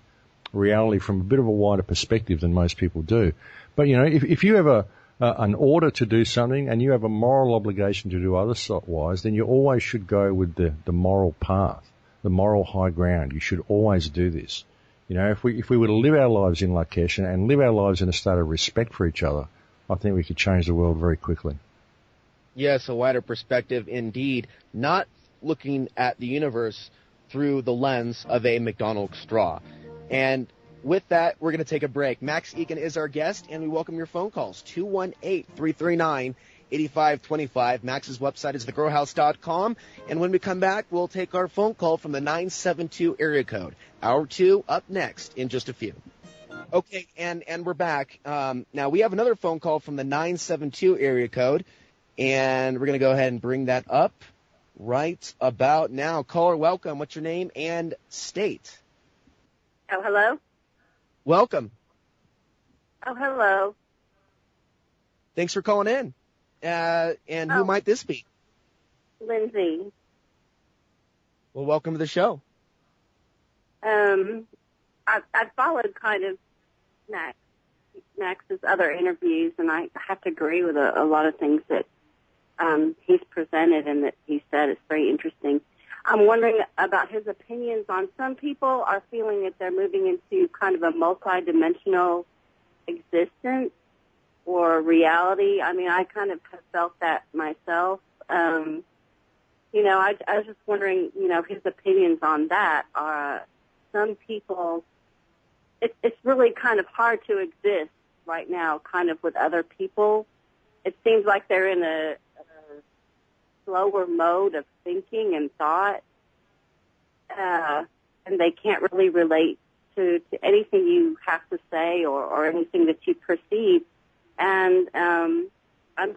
reality from a bit of a wider perspective than most people do. But, if you have an order to do something and you have a moral obligation to do otherwise, then you always should go with the moral path, the moral high ground. You should always do this. If we were to live our lives in Lakesh and live our lives in a state of respect for each other, I think we could change the world very quickly. Yes, a wider perspective indeed. Not looking at the universe through the lens of a McDonald's straw. And with that, we're going to take a break. Max Igan is our guest, and we welcome your phone calls, 218-339-8525. Max's website is thegrowhouse.com. And when we come back, we'll take our phone call from the 972 area code. Hour 2 up next in just a few. Okay, and we're back. Now, we have another phone call from the 972 area code, and we're going to go ahead and bring that up right about now. Caller, welcome. What's your name and state? Oh, hello? Welcome. Oh, hello. Thanks for calling in. And who might this be? Lindsay. Well, welcome to the show. I followed kind of Max's other interviews, and I have to agree with a lot of things that he's presented and that he said. It's very interesting. I'm wondering about his opinions on some people are feeling that they're moving into kind of a multi-dimensional existence or reality. I mean, I kind of have felt that myself. I was just wondering, his opinions on that. Some people, it's really kind of hard to exist right now, kind of with other people. It seems like they're in a slower mode of thinking and thought, and they can't really relate to anything you have to say or anything that you perceive. And I'm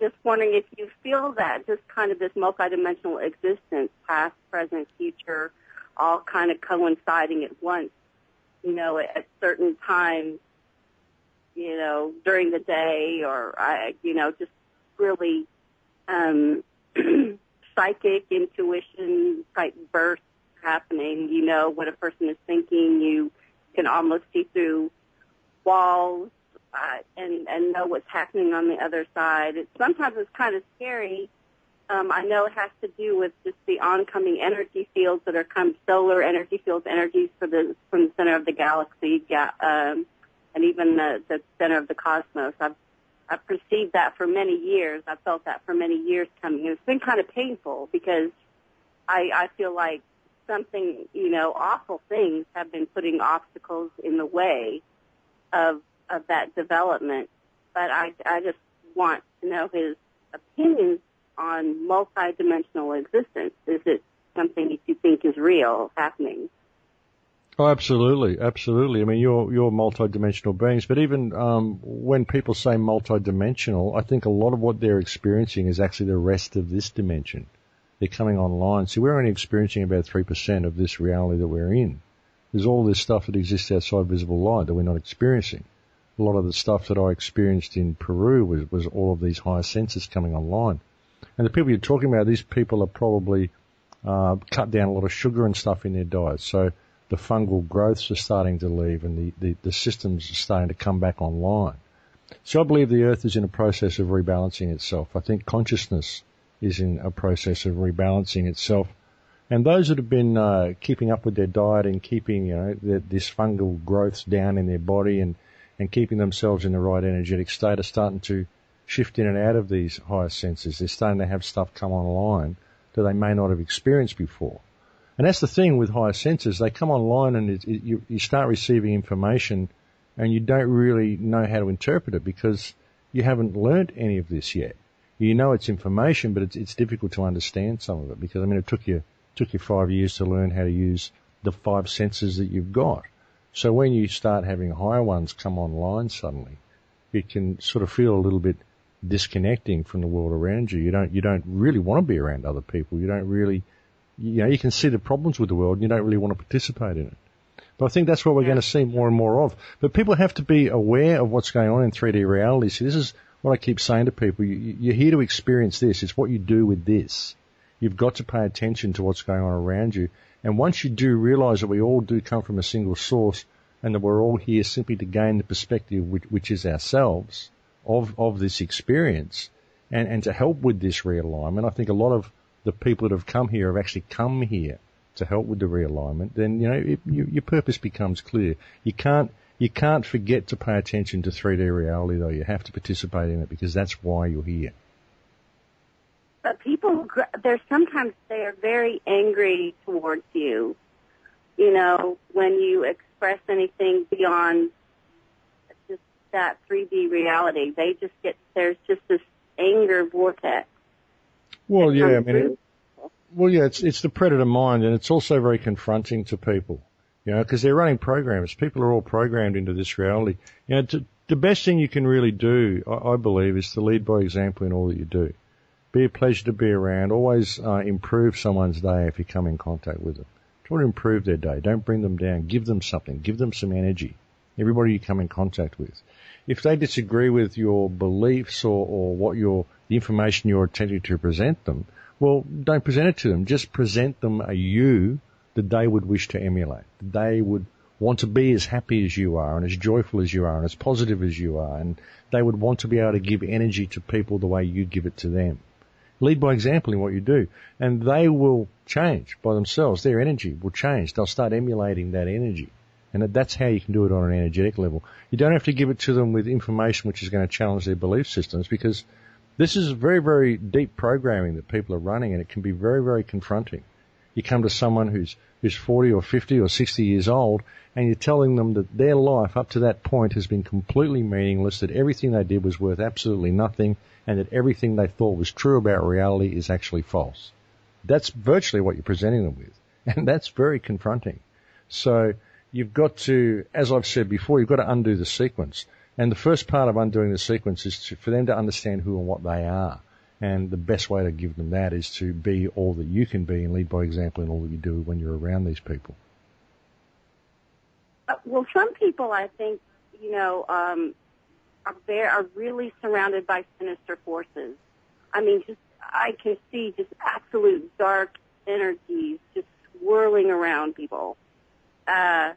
just wondering if you feel that just kind of this multidimensional existence, past, present, future, all kind of coinciding at once, at certain times, during the day, or, just really psychic intuition type bursts happening. What a person is thinking. You can almost see through walls and know what's happening on the other side. Sometimes it's kind of scary. I know it has to do with just the oncoming energy fields that are solar energy fields, energies from the center of the galaxy, and even the center of the cosmos. I've perceived that for many years. I've felt that for many years coming. And it's been kind of painful because I feel like something, awful things have been putting obstacles in the way of that development. But I just want to know his opinions on multidimensional existence. Is it something that you think is real happening? Oh, absolutely, absolutely. I mean, you're multidimensional beings, but even when people say multidimensional, I think a lot of what they're experiencing is actually the rest of this dimension. They're coming online. So we're only experiencing about 3% of this reality that we're in. There's all this stuff that exists outside visible light that we're not experiencing. a lot of the stuff that I experienced in Peru was all of these higher senses coming online. And the people you're talking about, these people are probably cut down a lot of sugar and stuff in their diet. So the fungal growths are starting to leave and the systems are starting to come back online. So I believe the Earth is in a process of rebalancing itself. I think consciousness is in a process of rebalancing itself. And those that have been keeping up with their diet and keeping, this fungal growths down in their body and keeping themselves in the right energetic state are starting to shift in and out of these higher senses. They're starting to have stuff come online that they may not have experienced before. And that's the thing with higher senses. They come online and you start receiving information and you don't really know how to interpret it because you haven't learned any of this yet. You know it's information, but it's difficult to understand some of it because, it took you 5 years to learn how to use the 5 senses that you've got. So when you start having higher ones come online suddenly, it can sort of feel a little bit disconnecting from the world around you. You don't really want to be around other people. You don't really, you can see the problems with the world and you don't really want to participate in it. But I think that's what we're going to see more and more of. But people have to be aware of what's going on in 3D reality. See, this is what I keep saying to people. You're here to experience this. It's what you do with this. You've got to pay attention to what's going on around you. And once you do realize that we all do come from a single source and that we're all here simply to gain the perspective which is ourselves of this experience and to help with this realignment, I think a lot of the people that have come here have actually come here to help with the realignment, then, your purpose becomes clear. You can't forget to pay attention to 3D reality, though. You have to participate in it because that's why you're here. But people, sometimes they are very angry towards you, when you express anything beyond just that 3D reality. They just there's just this anger vortex. Well, yeah, it's the predator mind, and it's also very confronting to people, because they're running programs. People are all programmed into this reality. The best thing you can really do, I believe, is to lead by example in all that you do. Be a pleasure to be around. Always improve someone's day if you come in contact with them. Try to improve their day. Don't bring them down. Give them something. Give them some energy. Everybody you come in contact with. If they disagree with your beliefs or what the information you're attempting to present them, well, don't present it to them. Just present them a you that they would wish to emulate. They would want to be as happy as you are and as joyful as you are and as positive as you are. And they would want to be able to give energy to people the way you give it to them. Lead by example in what you do, and they will change by themselves. Their energy will change. They'll start emulating that energy, and that's how you can do it on an energetic level. You don't have to give it to them with information which is going to challenge their belief systems, because this is very, very deep programming that people are running, and it can be very, very confronting. You come to someone who's 40 or 50 or 60 years old, and you're telling them that their life up to that point has been completely meaningless, that everything they did was worth absolutely nothing, and that everything they thought was true about reality is actually false. That's virtually what you're presenting them with, and that's very confronting. So you've got to, as I've said before, you've got to undo the sequence. And the first part of undoing the sequence is for them to understand who and what they are. And the best way to give them that is to be all that you can be and lead by example in all that you do when you're around these people. Well, some people, I think, are really surrounded by sinister forces. I can see just absolute dark energies just swirling around people, and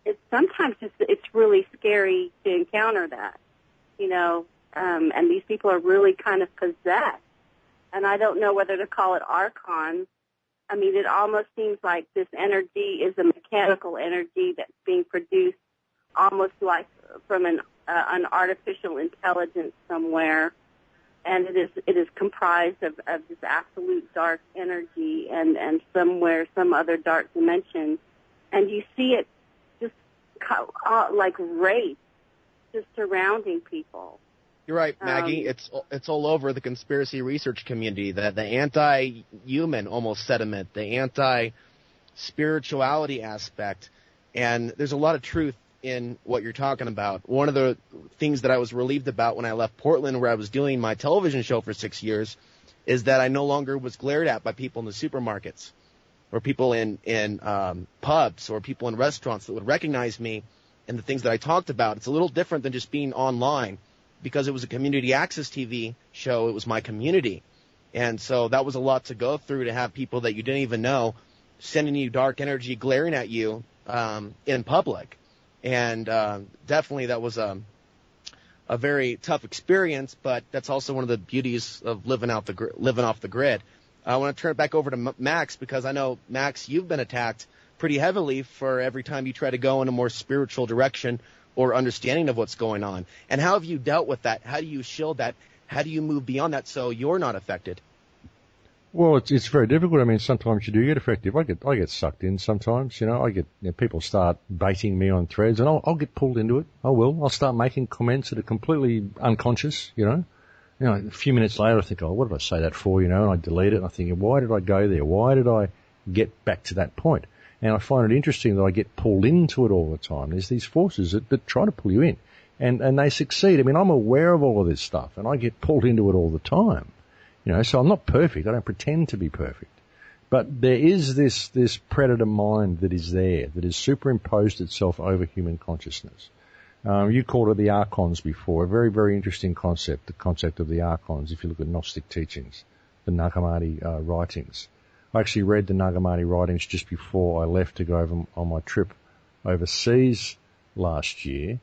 it's sometimes it's really scary to encounter that, and these people are really kind of possessed, and I don't know whether to call it archons. It almost seems like this energy is a mechanical energy that's being produced almost like from an artificial intelligence somewhere, and it is comprised of this absolute dark energy and some other dark dimension, and you see it just like wraiths just surrounding people. You're right, Maggie. It's all over the conspiracy research community. The anti-human almost sentiment, the anti-spirituality aspect, and there's a lot of truth in what you're talking about. One of the things that I was relieved about when I left Portland, where I was doing my television show for 6 years, is that I no longer was glared at by people in the supermarkets. or people in pubs or people in restaurants that would recognize me and the things that I talked about. It's a little different than just being online, because it was a community access TV show. It was my community. And so that was a lot to go through, to have people that you didn't even know sending you dark energy, glaring at you in public. And definitely that was a very tough experience, but that's also one of the beauties of living off the grid. I want to turn it back over to Max, because I know, Max, you've been attacked pretty heavily for every time you try to go in a more spiritual direction or understanding of what's going on. And how have you dealt with that? How do you shield that? How do you move beyond that so you're not affected? Well, it's very difficult. I mean, sometimes you do get affected. I get sucked in sometimes. People start baiting me on threads, and I'll get pulled into it. I'll start making comments that are completely unconscious. A few minutes later, I think, what did I say that for? And I delete it. And I think, why did I go there? Why did I get back to that point? And I find it interesting that I get pulled into it all the time. There's these forces that try to pull you in, and they succeed. I mean, I'm aware of all of this stuff, and I get pulled into it all the time. So I'm not perfect. I don't pretend to be perfect. But there is this predator mind that is there, that has superimposed itself over human consciousness. You called it the archons before, a very, very interesting concept, the concept of the archons, if you look at Gnostic teachings, the Nag Hammadi writings. I actually read the Nag Hammadi writings just before I left to go over on my trip overseas last year,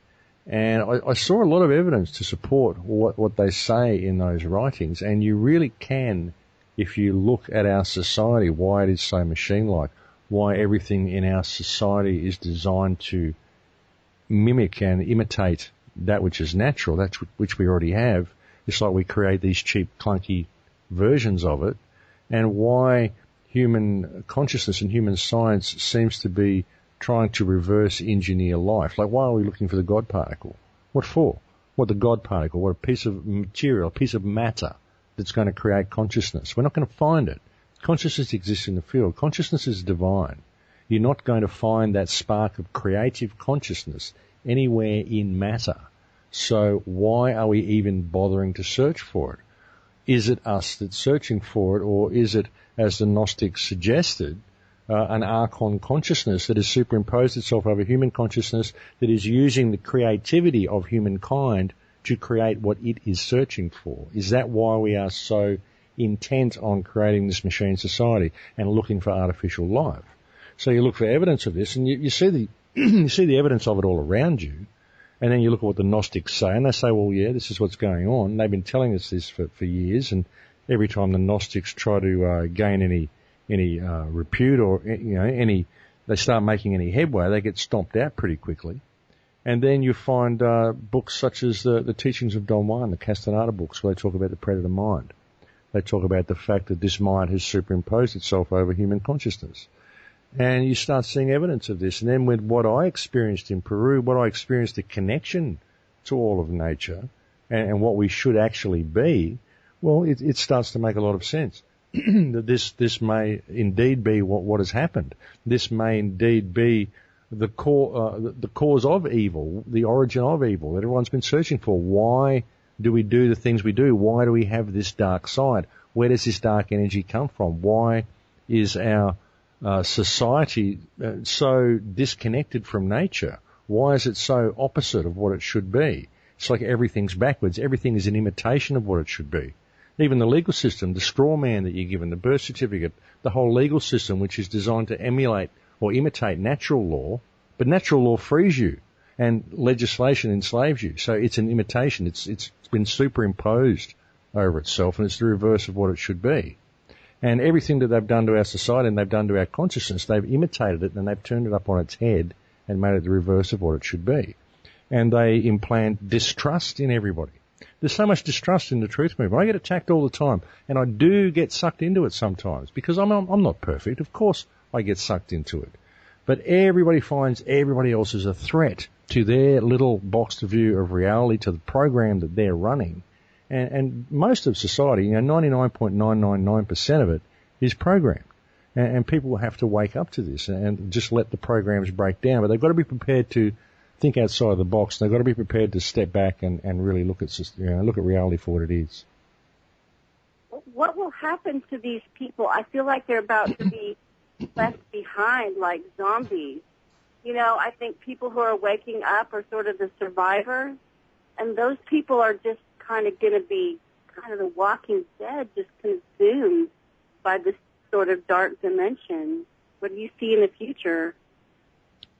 and I saw a lot of evidence to support what they say in those writings, and you really can, if you look at our society, why it is so machine-like, why everything in our society is designed to mimic and imitate that which is natural, that which we already have. It's like we create these cheap, clunky versions of it, and why human consciousness and human science seems to be trying to reverse engineer life. Like, why are we looking for the God particle? What for? What the God particle? What, a piece of material, a piece of matter that's going to create consciousness? We're not going to find it. Consciousness exists in the field. Consciousness is divine. You're not going to find that spark of creative consciousness anywhere in matter. So why are we even bothering to search for it? Is it us that's searching for it, or is it, as the Gnostics suggested, an archon consciousness that has superimposed itself over human consciousness, that is using the creativity of humankind to create what it is searching for? Is that why we are so intent on creating this machine society and looking for artificial life? So you look for evidence of this, and you see the you see the evidence of it all around you, and then you look at what the Gnostics say, and they say, well, yeah, this is what's going on. They've been telling us this for years, and every time the Gnostics try to gain any repute or they start making any headway, they get stomped out pretty quickly. And then you find books such as the Teachings of Don Juan, the Castaneda books, where they talk about the predator mind. They talk about the fact that this mind has superimposed itself over human consciousness. And you start seeing evidence of this. And then with what I experienced in Peru, what I experienced, the connection to all of nature and what we should actually be, well, it starts to make a lot of sense. That this may indeed be what has happened. This may indeed be the cause of evil, the origin of evil that everyone's been searching for. Why do we do the things we do? Why do we have this dark side? Where does this dark energy come from? Why is our society so disconnected from nature? Why is it so opposite of what it should be? It's like everything's backwards. Everything is an imitation of what it should be. Even the legal system, the straw man that you're given, the birth certificate, the whole legal system, which is designed to emulate or imitate natural law, but natural law frees you and legislation enslaves you. So it's an imitation. It's been superimposed over itself, and it's the reverse of what it should be. And everything that they've done to our society and they've done to our consciousness, they've imitated it and they've turned it up on its head and made it the reverse of what it should be. And they implant distrust in everybody. There's so much distrust in the truth movement. I get attacked all the time, and I do get sucked into it sometimes because I'm not perfect. Of course I get sucked into it. But everybody finds everybody else as a threat to their little boxed view of reality, to the program that they're running. And most of society, 99.999% of it is programmed. And people will have to wake up to this and just let the programs break down. But they've got to be prepared to think outside the box. They've got to be prepared to step back and really look at reality for what it is. What will happen to these people? I feel like they're about to be left behind like zombies. You know, I think people who are waking up are sort of the survivors, and those people are just kind of going to be kind of the walking dead, just consumed by this sort of dark dimension. What do you see in the future?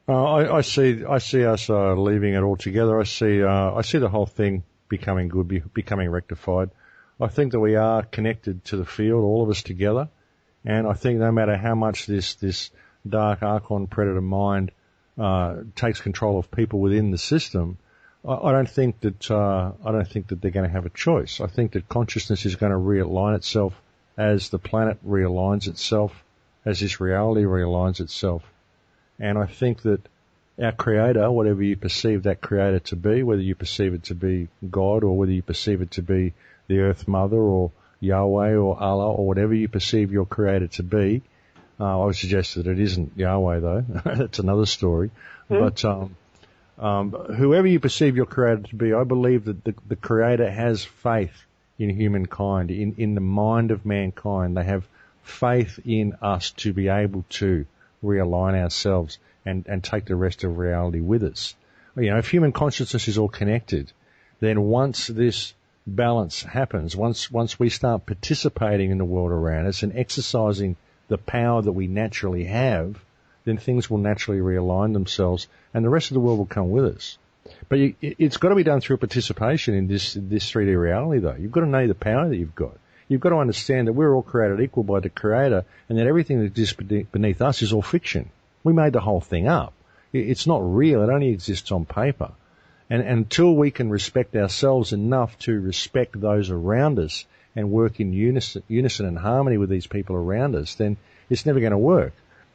I see us leaving it all together. I see the whole thing becoming good, becoming rectified. I think that we are connected to the field, all of us together, and I think no matter how much this dark Archon predator mind takes control of people within the system, I don't think that they're going to have a choice. I think that consciousness is going to realign itself as the planet realigns itself, as this reality realigns itself. And I think that our Creator, whatever you perceive that Creator to be, whether you perceive it to be God or whether you perceive it to be the Earth Mother or Yahweh or Allah or whatever you perceive your Creator to be, I would suggest that it isn't Yahweh though. That's another story. Mm-hmm. But whoever you perceive your Creator to be, I believe that the Creator has faith in humankind, in the mind of mankind. They have faith in us to be able to realign ourselves and take the rest of reality with us. You know, if human consciousness is all connected, then once this balance happens, once we start participating in the world around us and exercising the power that we naturally have, then things will naturally realign themselves and the rest of the world will come with us. But it's got to be done through participation in this 3D reality though. You've got to know the power that you've got. You've got to understand that we're all created equal by the Creator and that everything that exists beneath us is all fiction. We made the whole thing up. It's not real. It only exists on paper. And until we can respect ourselves enough to respect those around us and work in unison and harmony with these people around us, then it's never going to work.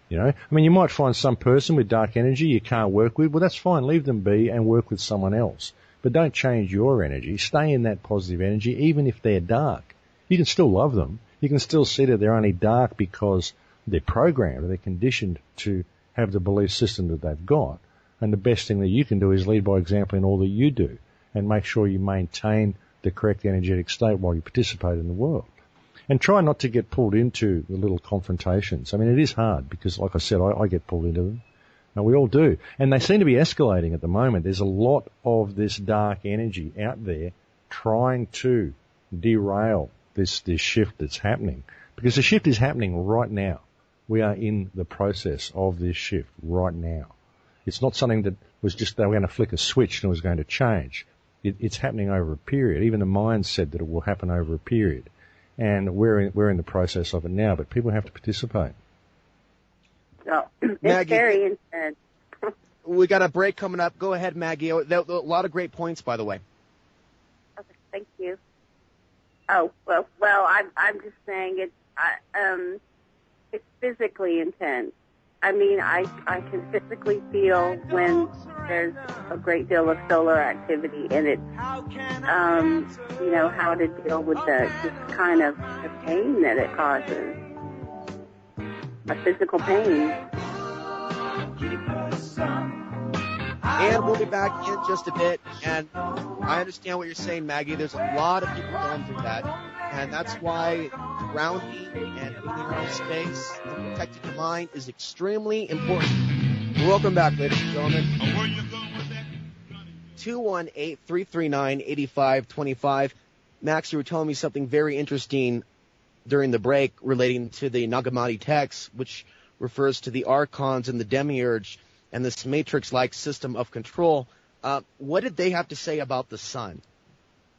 You know, I mean, you might find some person with dark energy you can't work with. Well, that's fine. Leave them be and work with someone else. But don't change your energy. Stay in that positive energy, even if they're dark. You can still love them. You can still see that they're only dark because they're programmed, they're conditioned to have the belief system that they've got. And the best thing that you can do is lead by example in all that you do and make sure you maintain the correct energetic state while you participate in the world. And try not to get pulled into the little confrontations. I mean, it is hard because, like I said, I get pulled into them. And we all do. And they seem to be escalating at the moment. There's a lot of this dark energy out there trying to derail this shift that's happening. Because the shift is happening right now. We are in the process of this shift right now. It's not something that was just they were going to flick a switch and it was going to change. It's happening over a period. Even the mind said that it will happen over a period. And we're in the process of it now, but people have to participate. Oh, it's Maggie, very intense. We got a break coming up. Go ahead, Maggie. A lot of great points, by the way. Okay, thank you. Oh, well, I'm just saying it's physically intense. I mean, I can physically feel when there's a great deal of solar activity, and it's, you know, how to deal with the kind of the pain that it causes, a physical pain. And we'll be back in just a bit. And I understand what you're saying, Maggie. There's a lot of people going through that. And that's why grounding and being in your own space and protecting the mind is extremely important. Welcome back, ladies and gentlemen. 218-339-8525. Max, you were telling me something very interesting during the break relating to the Nagamati text, which refers to the archons and the demiurge and this matrix-like system of control. What did they have to say about the sun?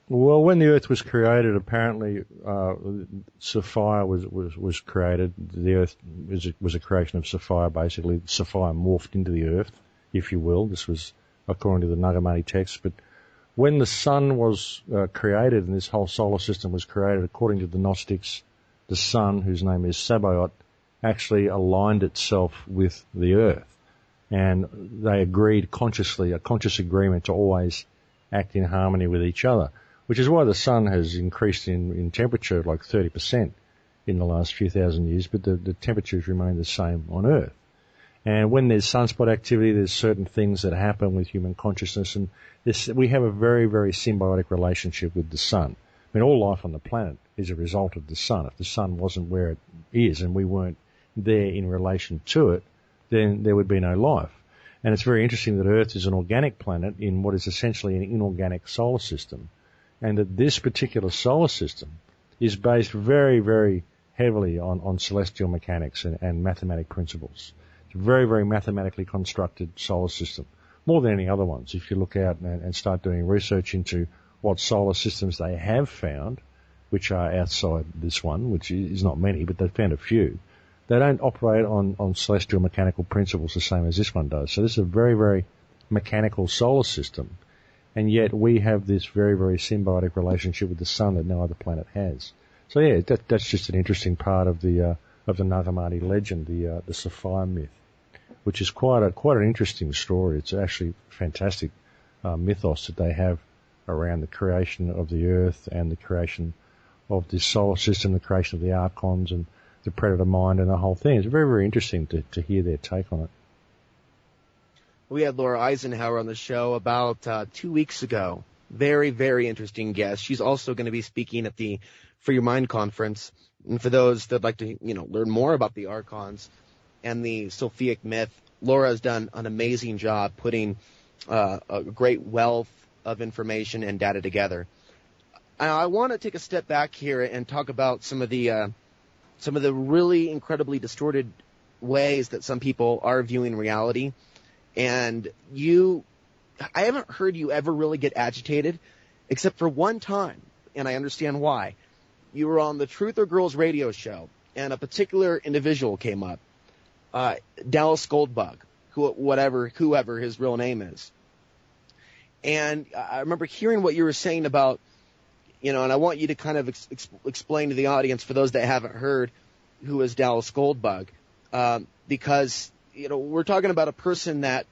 Well, when the Earth was created, apparently Sapphire was created. The Earth was a creation of Sapphire, basically. Sapphire morphed into the Earth, if you will. This was according to the Nagamati text. But when the sun was created and this whole solar system was created, according to the Gnostics, the sun, whose name is Sabaoth, actually aligned itself with the Earth. And they agreed consciously, a conscious agreement to always act in harmony with each other, which is why the sun has increased in temperature like 30% in the last few thousand years, but the temperatures remain the same on Earth. And when there's sunspot activity, there's certain things that happen with human consciousness, and we have a very, very symbiotic relationship with the sun. I mean, all life on the planet is a result of the sun. If the sun wasn't where it is and we weren't there in relation to it, then there would be no life. And it's very interesting that Earth is an organic planet in what is essentially an inorganic solar system, and that this particular solar system is based very, very heavily on celestial mechanics and mathematic principles. It's a very, very mathematically constructed solar system, more than any other ones. If you look out and start doing research into what solar systems they have found, which are outside this one, which is not many, but they've found a few, they don't operate on celestial mechanical principles the same as this one does. So this is a very, very mechanical solar system, and yet we have this very, very symbiotic relationship with the sun that no other planet has. So yeah, that's just an interesting part of the Nag Hammadi legend, the Sapphire myth, which is quite an interesting story. It's actually fantastic mythos that they have around the creation of the Earth and the creation of this solar system, the creation of the archons and the predator mind and the whole thing. It's very, very interesting to hear their take on it. We had Laura Eisenhower on the show about 2 weeks ago. Very, very interesting guest. She's also going to be speaking at the For Your Mind conference. And for those that like to, learn more about the archons and the Sophic myth, Laura has done an amazing job putting a great wealth of information and data together. I want to take a step back here and talk about some of the really incredibly distorted ways that some people are viewing reality. And I haven't heard you ever really get agitated, except for one time, and I understand why. You were on the Truth or Girls radio show, and a particular individual came up, Dallas Goldbug, whoever his real name is. And I remember hearing what you were saying about, and I want you to kind of explain to the audience, for those that haven't heard, who is Dallas Goldbug, because, we're talking about a person that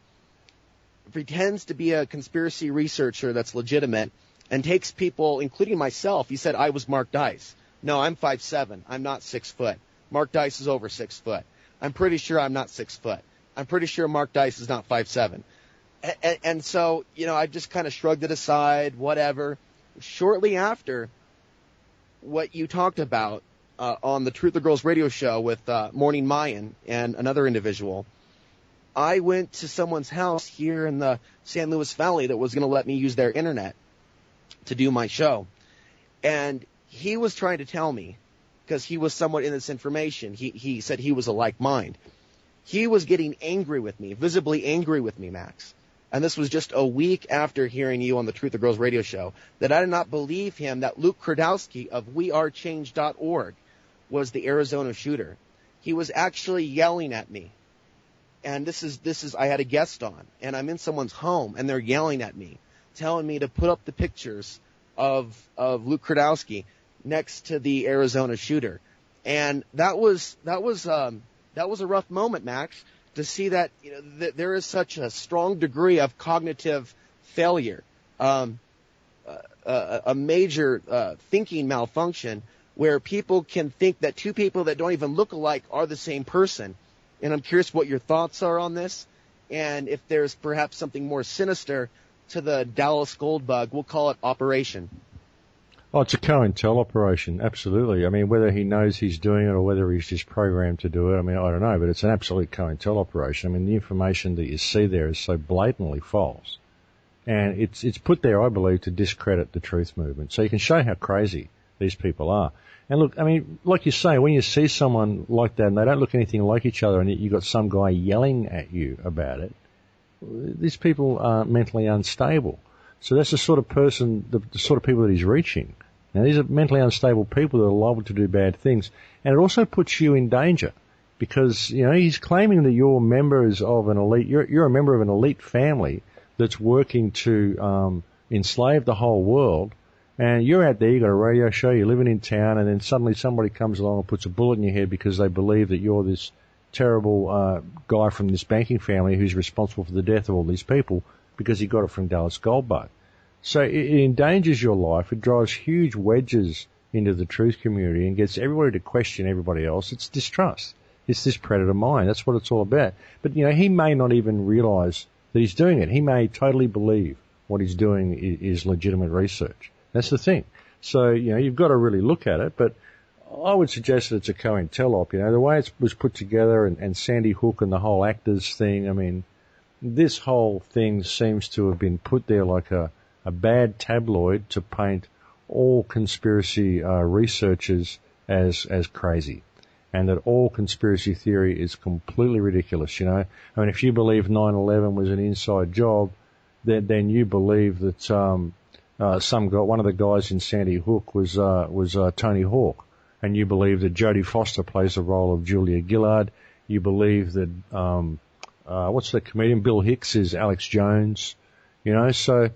pretends to be a conspiracy researcher that's legitimate and takes people, including myself. He said I was Mark Dice. No, I'm 5'7". I'm not 6 foot. Mark Dice is over 6 foot. I'm pretty sure I'm not 6 foot. I'm pretty sure Mark Dice is not 5'7". And so, I just kind of shrugged it aside, whatever. Shortly after what you talked about on the Truth or Girls radio show with Morning Mayan and another individual, I went to someone's house here in the San Luis Valley that was going to let me use their internet to do my show. And he was trying to tell me, because he was somewhat in this information, he said he was a like mind. He was getting angry with me, visibly angry with me, Max. And this was just a week after hearing you on the Truth or Girls radio show, that I did not believe him that Luke Kradowski of wearechange.org was the Arizona shooter. He was actually yelling at me. And this is I had a guest on, and I'm in someone's home, and they're yelling at me, telling me to put up the pictures of Luke Kradowski next to the Arizona shooter. And that was a rough moment, Max, to see that, that there is such a strong degree of cognitive failure, a major thinking malfunction, where people can think that two people that don't even look alike are the same person. And I'm curious what your thoughts are on this, and if there's perhaps something more sinister to the Dallas Goldbug. We'll call it Operation. Oh, it's a COINTEL operation, absolutely. I mean, whether he knows he's doing it or whether he's just programmed to do it, I mean, I don't know, but it's an absolute COINTEL operation. I mean, the information that you see there is so blatantly false. And it's put there, I believe, to discredit the truth movement. So you can show how crazy these people are. And look, I mean, like you say, when you see someone like that and they don't look anything like each other and you've got some guy yelling at you about it, these people are mentally unstable. So that's the sort of person, the sort of people that he's reaching. Now, these are mentally unstable people that are liable to do bad things. And it also puts you in danger because, he's claiming that you're members of an elite, you're a member of an elite family that's working to enslave the whole world. And you're out there, you've got a radio show, you're living in town, and then suddenly somebody comes along and puts a bullet in your head because they believe that you're this terrible guy from this banking family who's responsible for the death of all these people because he got it from Dallas Goldbug. So it endangers your life. It drives huge wedges into the truth community and gets everybody to question everybody else. It's distrust. It's this predator mind. That's what it's all about. But, he may not even realize that he's doing it. He may totally believe what he's doing is legitimate research. That's the thing. So, you've got to really look at it. But I would suggest that it's a COINTELOP. You know, the way it was put together and Sandy Hook and the whole actors thing, I mean, this whole thing seems to have been put there like a bad tabloid to paint all conspiracy researchers as crazy, and that all conspiracy theory is completely ridiculous. You know, I mean, if you believe 9/11 was an inside job, then you believe that one of the guys in Sandy Hook was Tony Hawk, and you believe that Jodie Foster plays the role of Julia Gillard. You believe that what's the comedian, Bill Hicks, is Alex Jones. You know, so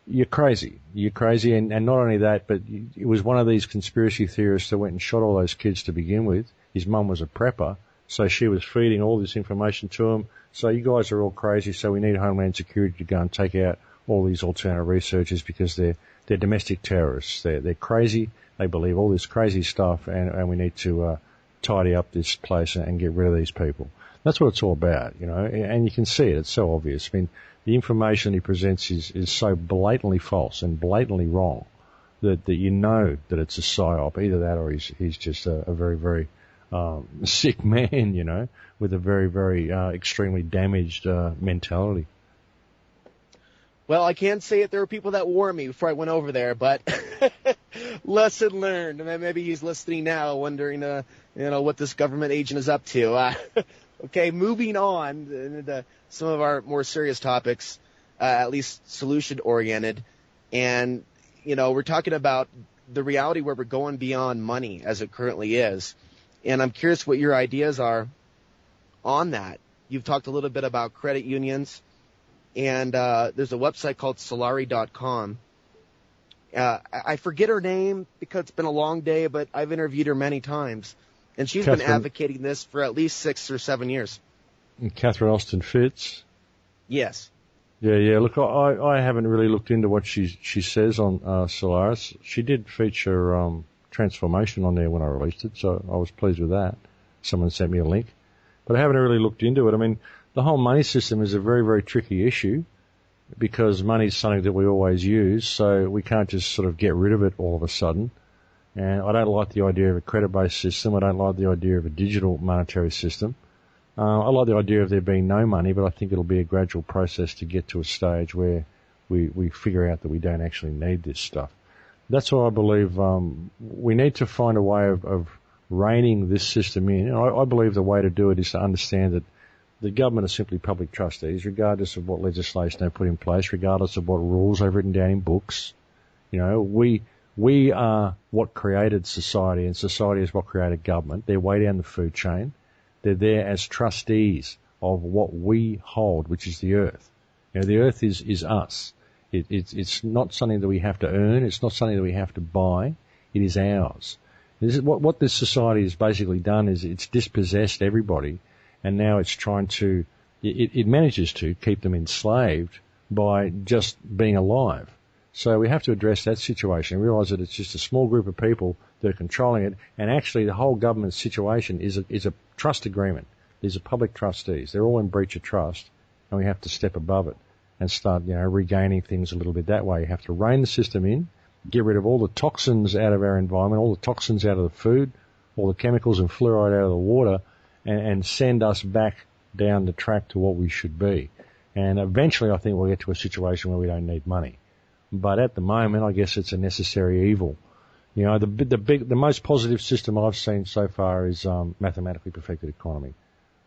you're crazy. You're crazy, and not only that, but it was one of these conspiracy theorists that went and shot all those kids to begin with. His mum was a prepper, so she was feeding all this information to him. So you guys are all crazy, so we need Homeland Security to go and take out all these alternative researchers because they're domestic terrorists. They're crazy. They believe all this crazy stuff, and we need to tidy up this place and get rid of these people. That's what it's all about, you know, and you can see it. It's so obvious. I mean, the information he presents is so blatantly false and blatantly wrong that you know that it's a psyop. Either that or he's just a very, very sick man, you know, with a very, very extremely damaged mentality. Well, I can't say it. There were people that warned me before I went over there, but lesson learned. Maybe he's listening now, wondering, what this government agent is up to. Okay, moving on to some of our more serious topics, at least solution-oriented. And, we're talking about the reality where we're going beyond money as it currently is. And I'm curious what your ideas are on that. You've talked a little bit about credit unions, and there's a website called Solari.com. I forget her name because it's been a long day, but I've interviewed her many times. And she's been advocating this for at least 6 or 7 years. And Catherine Austin Fitz? Yes. Yeah. Look, I haven't really looked into what she says on Solaris. She did feature Transformation on there when I released it, so I was pleased with that. Someone sent me a link. But I haven't really looked into it. I mean, the whole money system is a very, very tricky issue because money is something that we always use, so we can't just sort of get rid of it all of a sudden. And I don't like the idea of a credit-based system. I don't like the idea of a digital monetary system. I like the idea of there being no money, but I think it'll be a gradual process to get to a stage where we figure out that we don't actually need this stuff. That's why I believe we need to find a way of reining this system in. And I believe the way to do it is to understand that the government are simply public trustees, regardless of what legislation they put in place, regardless of what rules they've written down in books. We are what created society, and society is what created government. They're way down the food chain. They're there as trustees of what we hold, which is the earth. The earth is us. It's not something that we have to earn. It's not something that we have to buy. It is ours. This is what this society has basically done is it's dispossessed everybody, and now it's trying to, it manages to keep them enslaved by just being alive. So we have to address that situation and realise that it's just a small group of people that are controlling it, and actually the whole government situation is a trust agreement. These are public trustees. They're all in breach of trust, and we have to step above it and start, regaining things a little bit that way. You have to rein the system in, get rid of all the toxins out of our environment, all the toxins out of the food, all the chemicals and fluoride out of the water, and send us back down the track to what we should be. And eventually I think we'll get to a situation where we don't need money. But at the moment, I guess it's a necessary evil. The most positive system I've seen so far is mathematically perfected economy.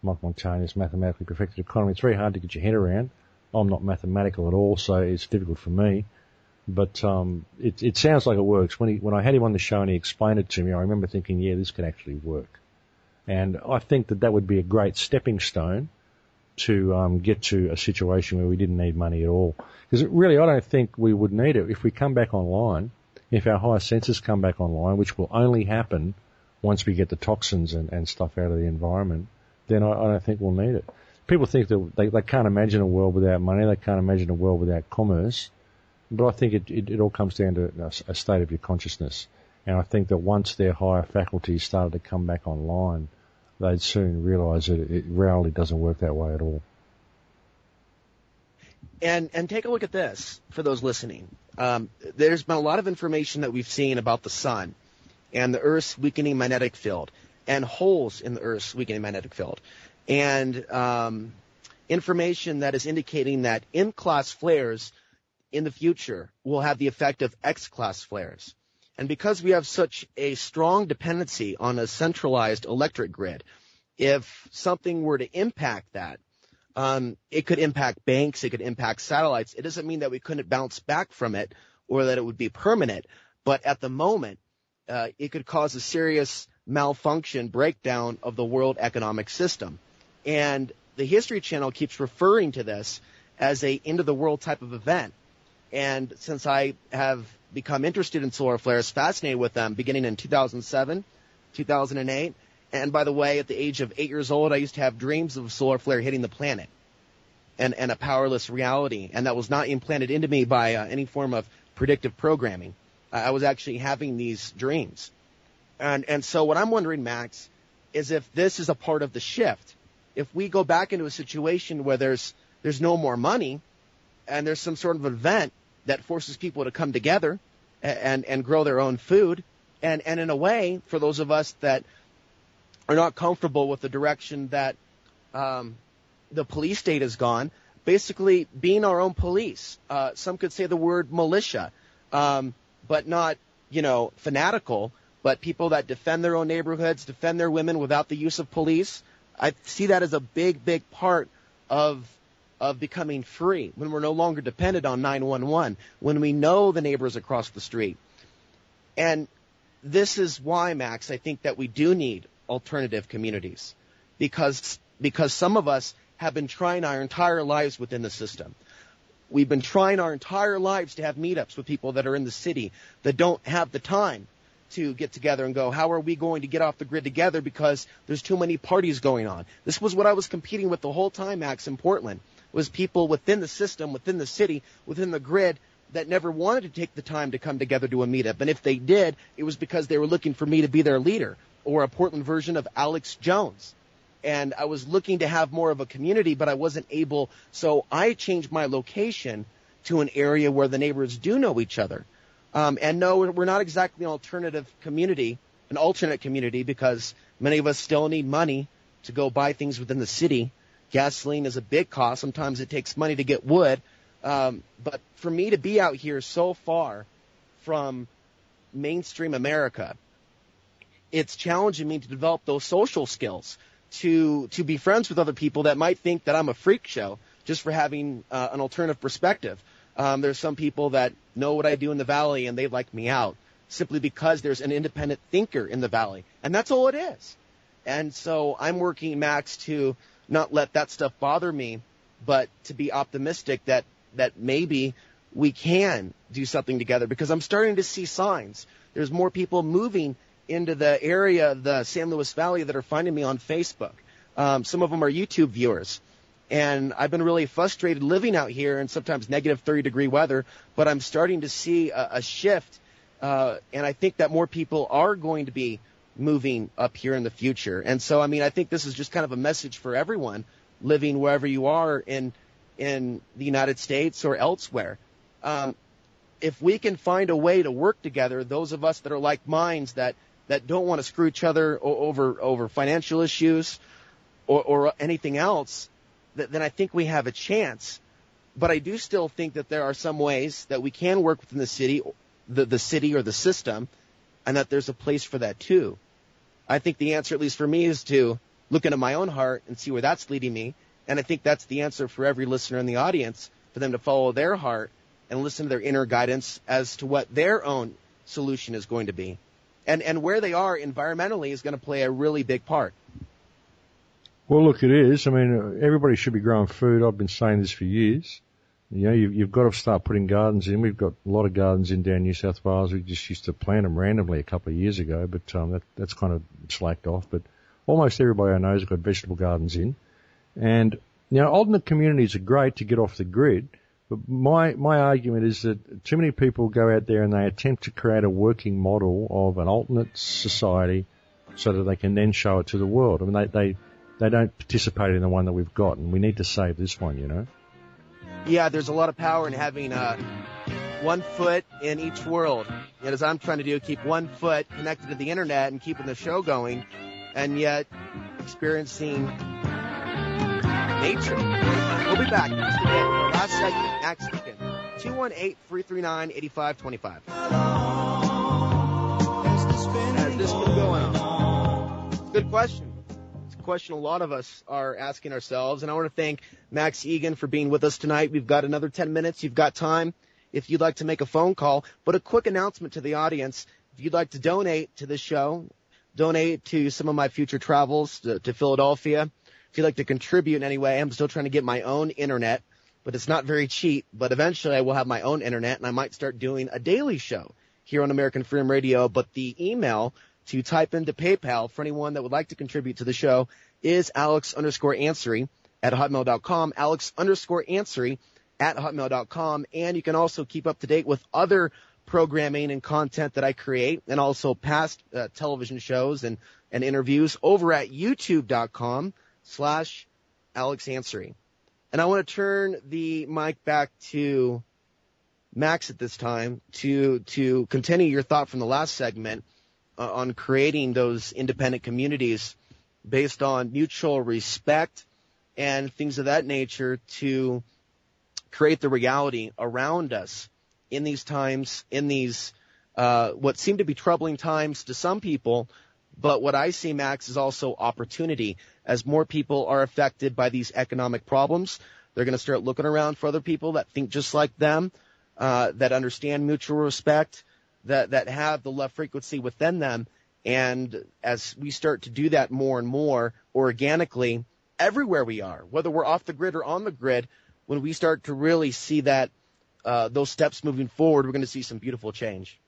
Mike Montaigne's mathematically perfected economy. It's very hard to get your head around. I'm not mathematical at all, so it's difficult for me. But it sounds like it works. When I had him on the show and he explained it to me, I remember thinking, yeah, this could actually work. And I think that would be a great stepping stone to get to a situation where we didn't need money at all. Because really, I don't think we would need it. If we come back online, if our higher senses come back online, which will only happen once we get the toxins and stuff out of the environment, then I don't think we'll need it. People think that they can't imagine a world without money, they can't imagine a world without commerce, but I think it all comes down to a state of your consciousness. And I think that once their higher faculties started to come back online, they'd soon realise that it reality doesn't work that way at all. And take a look at this for those listening. There's been a lot of information that we've seen about the sun, and the Earth's weakening magnetic field, and holes in the Earth's weakening magnetic field, and information that is indicating that M-class flares in the future will have the effect of X-class flares. And because we have such a strong dependency on a centralized electric grid, if something were to impact that, it could impact banks, it could impact satellites. It doesn't mean that we couldn't bounce back from it or that it would be permanent, but at the moment, it could cause a serious malfunction, breakdown of the world economic system. And the History Channel keeps referring to this as a end-of-the-world type of event. And since I have become interested in solar flares, fascinated with them, beginning in 2007, 2008, and by the way, at the age of 8 years old, I used to have dreams of a solar flare hitting the planet and a powerless reality. And that was not implanted into me by any form of predictive programming. I was actually having these dreams. And so what I'm wondering, Max, is if this is a part of the shift. If we go back into a situation where there's no more money and there's some sort of event that forces people to come together and grow their own food, and in a way, for those of us that are not comfortable with the direction that the police state has gone, basically being our own police. Some could say the word militia, but not, fanatical, but people that defend their own neighborhoods, defend their women without the use of police. I see that as a big, big part of becoming free, when we're no longer dependent on 911, when we know the neighbors across the street. And this is why, Max, I think that we do need alternative communities, because some of us have been trying our entire lives within the system. We've been trying our entire lives to have meetups with people that are in the city that don't have the time to get together and go, how are we going to get off the grid together because there's too many parties going on? This was what I was competing with the whole time, Max, in Portland, was people within the system, within the city, within the grid that never wanted to take the time to come together to a meetup. And if they did, it was because they were looking for me to be their leader, or a Portland version of Alex Jones. And I was looking to have more of a community, but I wasn't able. So I changed my location to an area where the neighbors do know each other. And no, we're not exactly an alternate community, because many of us still need money to go buy things within the city. Gasoline is a big cost. Sometimes it takes money to get wood. But for me to be out here so far from mainstream America, it's challenging me to develop those social skills, to be friends with other people that might think that I'm a freak show just for having an alternative perspective. There's some people that know what I do in the Valley and they like me out simply because there's an independent thinker in the Valley. And that's all it is. And so I'm working, Max, to not let that stuff bother me, but to be optimistic that maybe we can do something together, because I'm starting to see signs. There's more people moving into the area of the San Luis Valley that are finding me on Facebook. Some of them are YouTube viewers. And I've been really frustrated living out here in sometimes negative 30-degree weather, but I'm starting to see a shift. And I think that more people are going to be moving up here in the future. And so, I think this is just kind of a message for everyone living wherever you are in the United States or elsewhere. If we can find a way to work together, those of us that are like minds that don't want to screw each other over financial issues or anything else, then I think we have a chance. But I do still think that there are some ways that we can work within the city, the city or the system, and that there's a place for that too. I think the answer, at least for me, is to look into my own heart and see where that's leading me. And I think that's the answer for every listener in the audience, for them to follow their heart and listen to their inner guidance as to what their own solution is going to be. And where they are environmentally is going to play a really big part. Well, look, it is. Everybody should be growing food. I've been saying this for years. You've got to start putting gardens in. We've got a lot of gardens in down New South Wales. We just used to plant them randomly a couple of years ago, but that's kind of slacked off. But almost everybody I know has got vegetable gardens in. And, alternate communities are great to get off the grid. But my argument is that too many people go out there and they attempt to create a working model of an alternate society so that they can then show it to the world. They don't participate in the one that we've got, and we need to save this one, Yeah, there's a lot of power in having one foot in each world. Yet as I'm trying to do, keep one foot connected to the internet and keeping the show going, and yet experiencing nature. We'll be back with our last segment, Max Igan, 218-339-8525. Has this been going on? Good question. It's a question a lot of us are asking ourselves, and I want to thank Max Igan for being with us tonight. We've got another 10 minutes. You've got time if you'd like to make a phone call. But a quick announcement to the audience. If you'd like to donate to this show, donate to some of my future travels to Philadelphia. If you'd like to contribute in any way, I'm still trying to get my own internet, but it's not very cheap. But eventually I will have my own internet, and I might start doing a daily show here on American Freedom Radio. But the email to type into PayPal for anyone that would like to contribute to the show is Alex_Ansary at hotmail.com, Alex_Ansary at hotmail.com. And you can also keep up to date with other programming and content that I create, and also past television shows and interviews over at youtube.com/Alex Ansary. And I want to turn the mic back to Max at this time to continue your thought from the last segment on creating those independent communities based on mutual respect and things of that nature to create the reality around us in these times, in these what seem to be troubling times to some people. But what I see, Max, is also opportunity. As more people are affected by these economic problems, they're going to start looking around for other people that think just like them, that understand mutual respect, that have the love frequency within them. And as we start to do that more and more organically, everywhere we are, whether we're off the grid or on the grid, when we start to really see that those steps moving forward, we're going to see some beautiful change.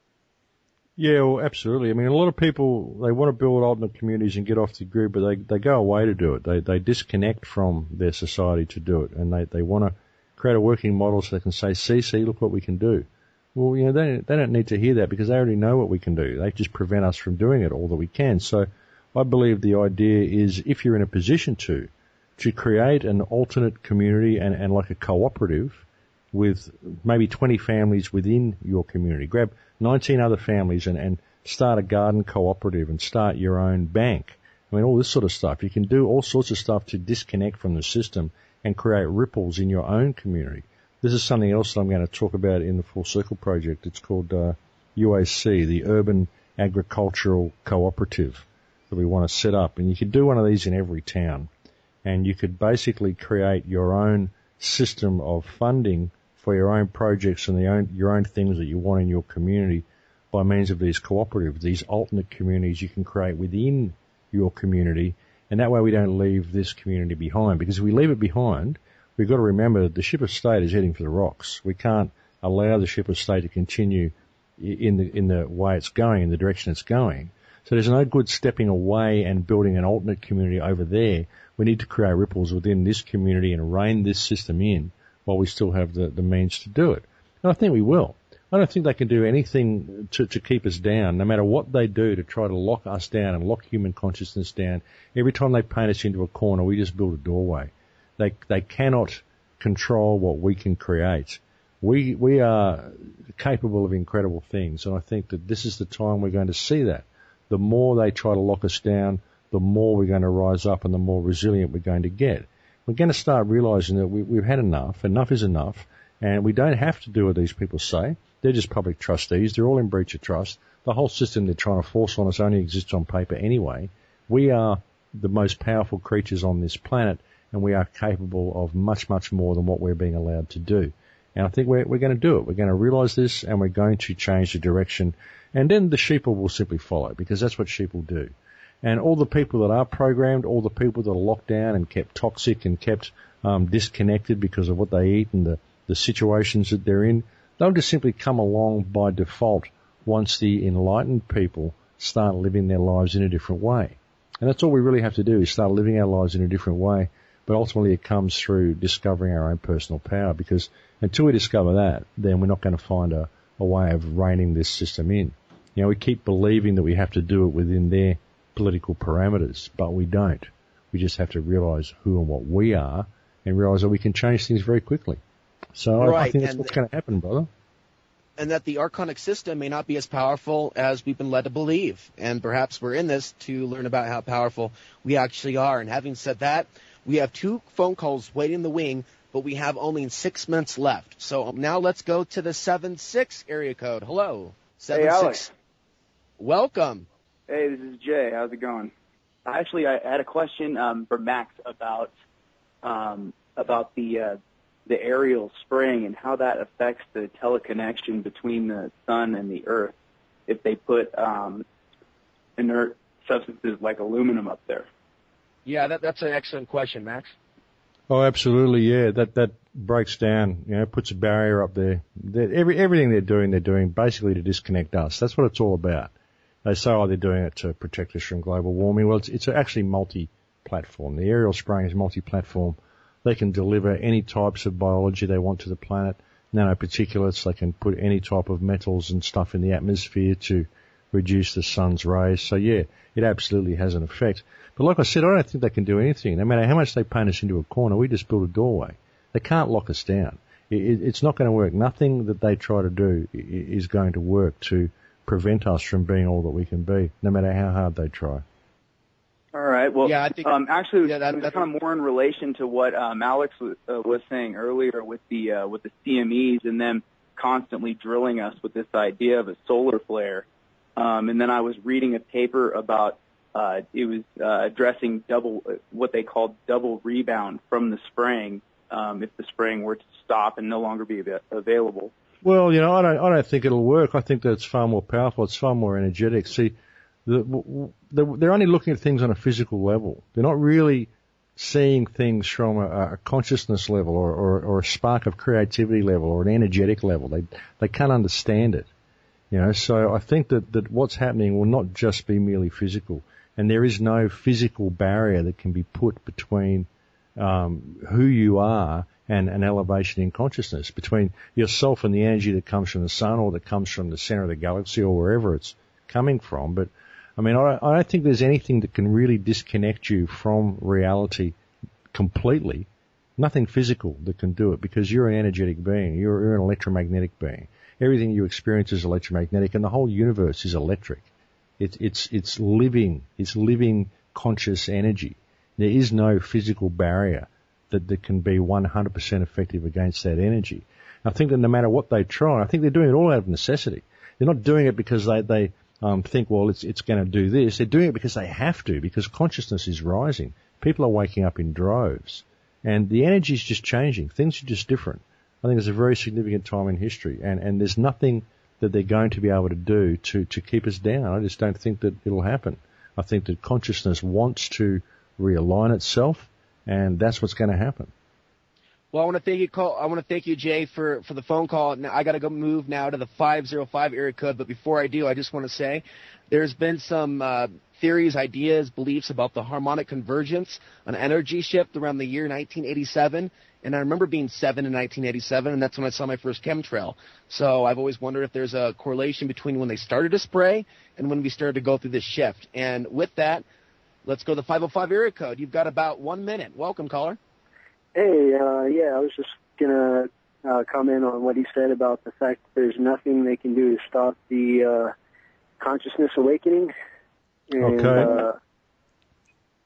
Yeah, well, absolutely. I mean, a lot of people, they want to build alternate communities and get off the grid, but they go away to do it. They disconnect from their society to do it, and they want to create a working model so they can say, see, look what we can do. Well, you know, they don't need to hear that because they already know what we can do. They just prevent us from doing it all that we can. So I believe the idea is, if you're in a position to create an alternate community and like a cooperative with maybe 20 families within your community. Grab 19 other families and start a garden cooperative and start your own bank. I mean, all this sort of stuff. You can do all sorts of stuff to disconnect from the system and create ripples in your own community. This is something else that I'm going to talk about in the Full Circle project. It's called UAC, the Urban Agricultural Cooperative, that we want to set up. And you could do one of these in every town. And you could basically create your own system of funding for your own projects and your own things that you want in your community by means of these cooperatives, these alternate communities you can create within your community. And that way we don't leave this community behind. Because if we leave it behind, we've got to remember that the ship of state is heading for the rocks. We can't allow the ship of state to continue in the way it's going, in the direction it's going. So there's no good stepping away and building an alternate community over there. We need to create ripples within this community and rein this system in while we still have the means to do it. And I think we will. I don't think they can do anything to keep us down, no matter what they do to try to lock us down and lock human consciousness down. Every time they paint us into a corner, we just build a doorway. They cannot control what we can create. We are capable of incredible things, and I think that this is the time we're going to see that. The more they try to lock us down, the more we're going to rise up and the more resilient we're going to get. We're going to start realizing that we've had enough. Enough is enough. And we don't have to do what these people say. They're just public trustees. They're all in breach of trust. The whole system they're trying to force on us only exists on paper anyway. We are the most powerful creatures on this planet, and we are capable of much, much more than what we're being allowed to do. And I think we're going to do it. We're going to realize this, and we're going to change the direction. And then the sheeple will simply follow, because that's what sheep will do. And all the people that are programmed, all the people that are locked down and kept toxic and kept disconnected because of what they eat and the situations that they're in, they'll just simply come along by default once the enlightened people start living their lives in a different way. And that's all we really have to do, is start living our lives in a different way. But ultimately it comes through discovering our own personal power, because until we discover that, then we're not going to find a way of reining this system in. You know, we keep believing that we have to do it within their political parameters, but we don't. We just have to realize who and what we are and realize that we can change things very quickly. So right. I think that's what's going to happen, brother. and that the archonic system may not be as powerful as we've been led to believe. And perhaps we're in this to learn about how powerful we actually are. And having said that, we have 2 phone calls waiting in the wing, but we have only 6 minutes left. So now let's go to the 7-6 area code. Hello. 7-6. Hey, Alex. Welcome. Hey, this is Jay. How's it going? Actually, I had a question for Max about the aerial spraying and how that affects the teleconnection between the sun and the earth if they put inert substances like aluminum up there. Yeah, that's an excellent question, Max. Oh, absolutely, yeah. That breaks down, puts a barrier up there. Everything they're doing basically to disconnect us. That's what it's all about. They say, they're doing it to protect us from global warming. Well, it's actually multi-platform. The aerial spraying is multi-platform. They can deliver any types of biology they want to the planet, nanoparticulates. They can put any type of metals and stuff in the atmosphere to reduce the sun's rays. So, yeah, it absolutely has an effect. But like I said, I don't think they can do anything. No matter how much they paint us into a corner, we just build a doorway. They can't lock us down. It's not going to work. Nothing that they try to do is going to work to prevent us from being all that we can be, no matter how hard they try. All right. Well, yeah, I think, actually, yeah, that's kind of more in relation to what Alex was saying earlier with the CMEs and them constantly drilling us with this idea of a solar flare. And then I was reading a paper about it was addressing what they called double rebound from the spraying if the spraying were to stop and no longer be available. Well, I don't think it'll work. I think that it's far more powerful. It's far more energetic. See, they're only looking at things on a physical level. They're not really seeing things from a consciousness level or a spark of creativity level or an energetic level. They can't understand it. So I think that what's happening will not just be merely physical, and there is no physical barrier that can be put between who you are and an elevation in consciousness, between yourself and the energy that comes from the sun or that comes from the center of the galaxy or wherever it's coming from. But I don't think there's anything that can really disconnect you from reality completely. Nothing physical that can do it, because you're an energetic being. You're an electromagnetic being. Everything you experience is electromagnetic, and the whole universe is electric. It's living conscious energy. There is no physical barrier that can be 100% effective against that energy. I think that no matter what they try, I think they're doing it all out of necessity. They're not doing it because they think, well, it's going to do this. They're doing it because they have to, because consciousness is rising. People are waking up in droves, and the energy is just changing. Things are just different. I think it's a very significant time in history, and there's nothing that they're going to be able to do to keep us down. I just don't think that it'll happen. I think that consciousness wants to realign itself, and that's what's going to happen. Well, I want to thank you, Jay, for the phone call. Now, I got to go move now to the 505 area code, but before I do, I just want to say there's been some theories, ideas, beliefs about the harmonic convergence, an energy shift around the year 1987. And I remember being 7 in 1987, and that's when I saw my first chemtrail. So I've always wondered if there's a correlation between when they started to spray and when we started to go through this shift. And with that, let's go to the 505 area code. You've got about 1 minute. Welcome, caller. Hey, I was just going to comment on what he said about the fact that there's nothing they can do to stop the consciousness awakening. And, okay.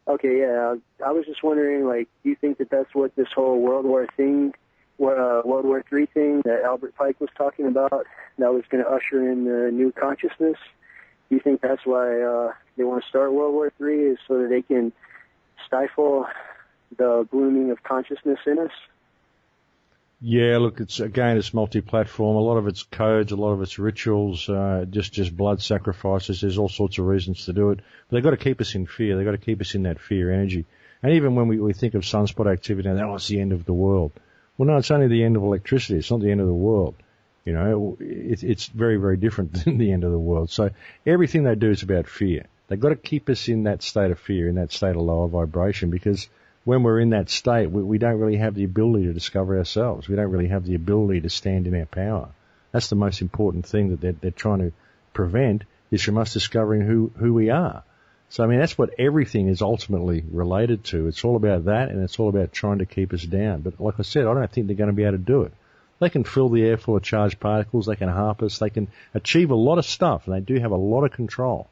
Okay, yeah. I was just wondering, do you think that that's what this whole World War III thing that Albert Pike was talking about, that was going to usher in the new consciousness? Do you think that's why they want to start World War III, is so that they can stifle the blooming of consciousness in us? Yeah, look, it's multi-platform. A lot of it's codes, a lot of it's rituals, just blood sacrifices. There's all sorts of reasons to do it. But they've got to keep us in fear. They've got to keep us in that fear energy. And even when we think of sunspot activity, and it's the end of the world. Well, no, it's only the end of electricity. It's not the end of the world. It's very, very different than the end of the world. So everything they do is about fear. They've got to keep us in that state of fear, in that state of lower vibration, because when we're in that state, we don't really have the ability to discover ourselves. We don't really have the ability to stand in our power. That's the most important thing that they're trying to prevent, is from us discovering who we are. So, that's what everything is ultimately related to. It's all about that, and it's all about trying to keep us down. But like I said, I don't think they're going to be able to do it. They can fill the air full of charged particles. They can harvest. They can achieve a lot of stuff, and they do have a lot of control.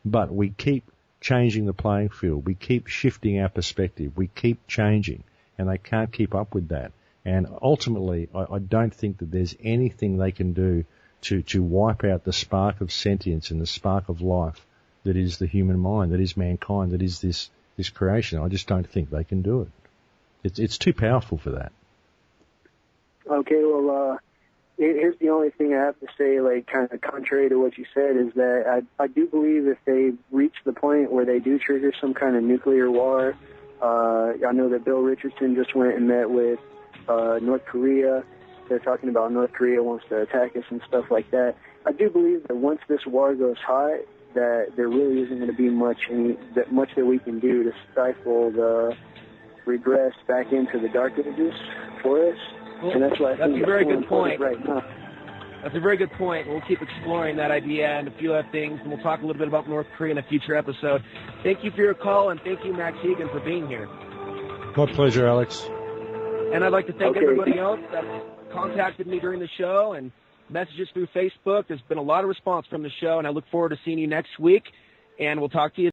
But we keep changing the playing field. We keep shifting our perspective. We keep changing, and they can't keep up with that. And ultimately, I don't think that there's anything they can do to wipe out the spark of sentience and the spark of life that is the human mind, that is mankind, that is this creation. I just don't think they can do it. It's too powerful for that. Okay, well, here's the only thing I have to say, like, kind of contrary to what you said, is that I do believe if they reach the point where they do trigger some kind of nuclear war, I know that Bill Richardson just went and met with North Korea. They're talking about North Korea wants to attack us and stuff like that. I do believe that once this war goes hot, that there really isn't going to be much that we can do to stifle the regress back into the dark ages for us. Well, and that's why I think a very good point. Right now. That's a very good point. We'll keep exploring that idea and a few other things, and we'll talk a little bit about North Korea in a future episode. Thank you for your call, and thank you, Max Igan, for being here. My pleasure, Alex. And I'd like to thank everybody else that contacted me during the show and messages through Facebook. There's been a lot of response from the show, and I look forward to seeing you next week, and we'll talk to you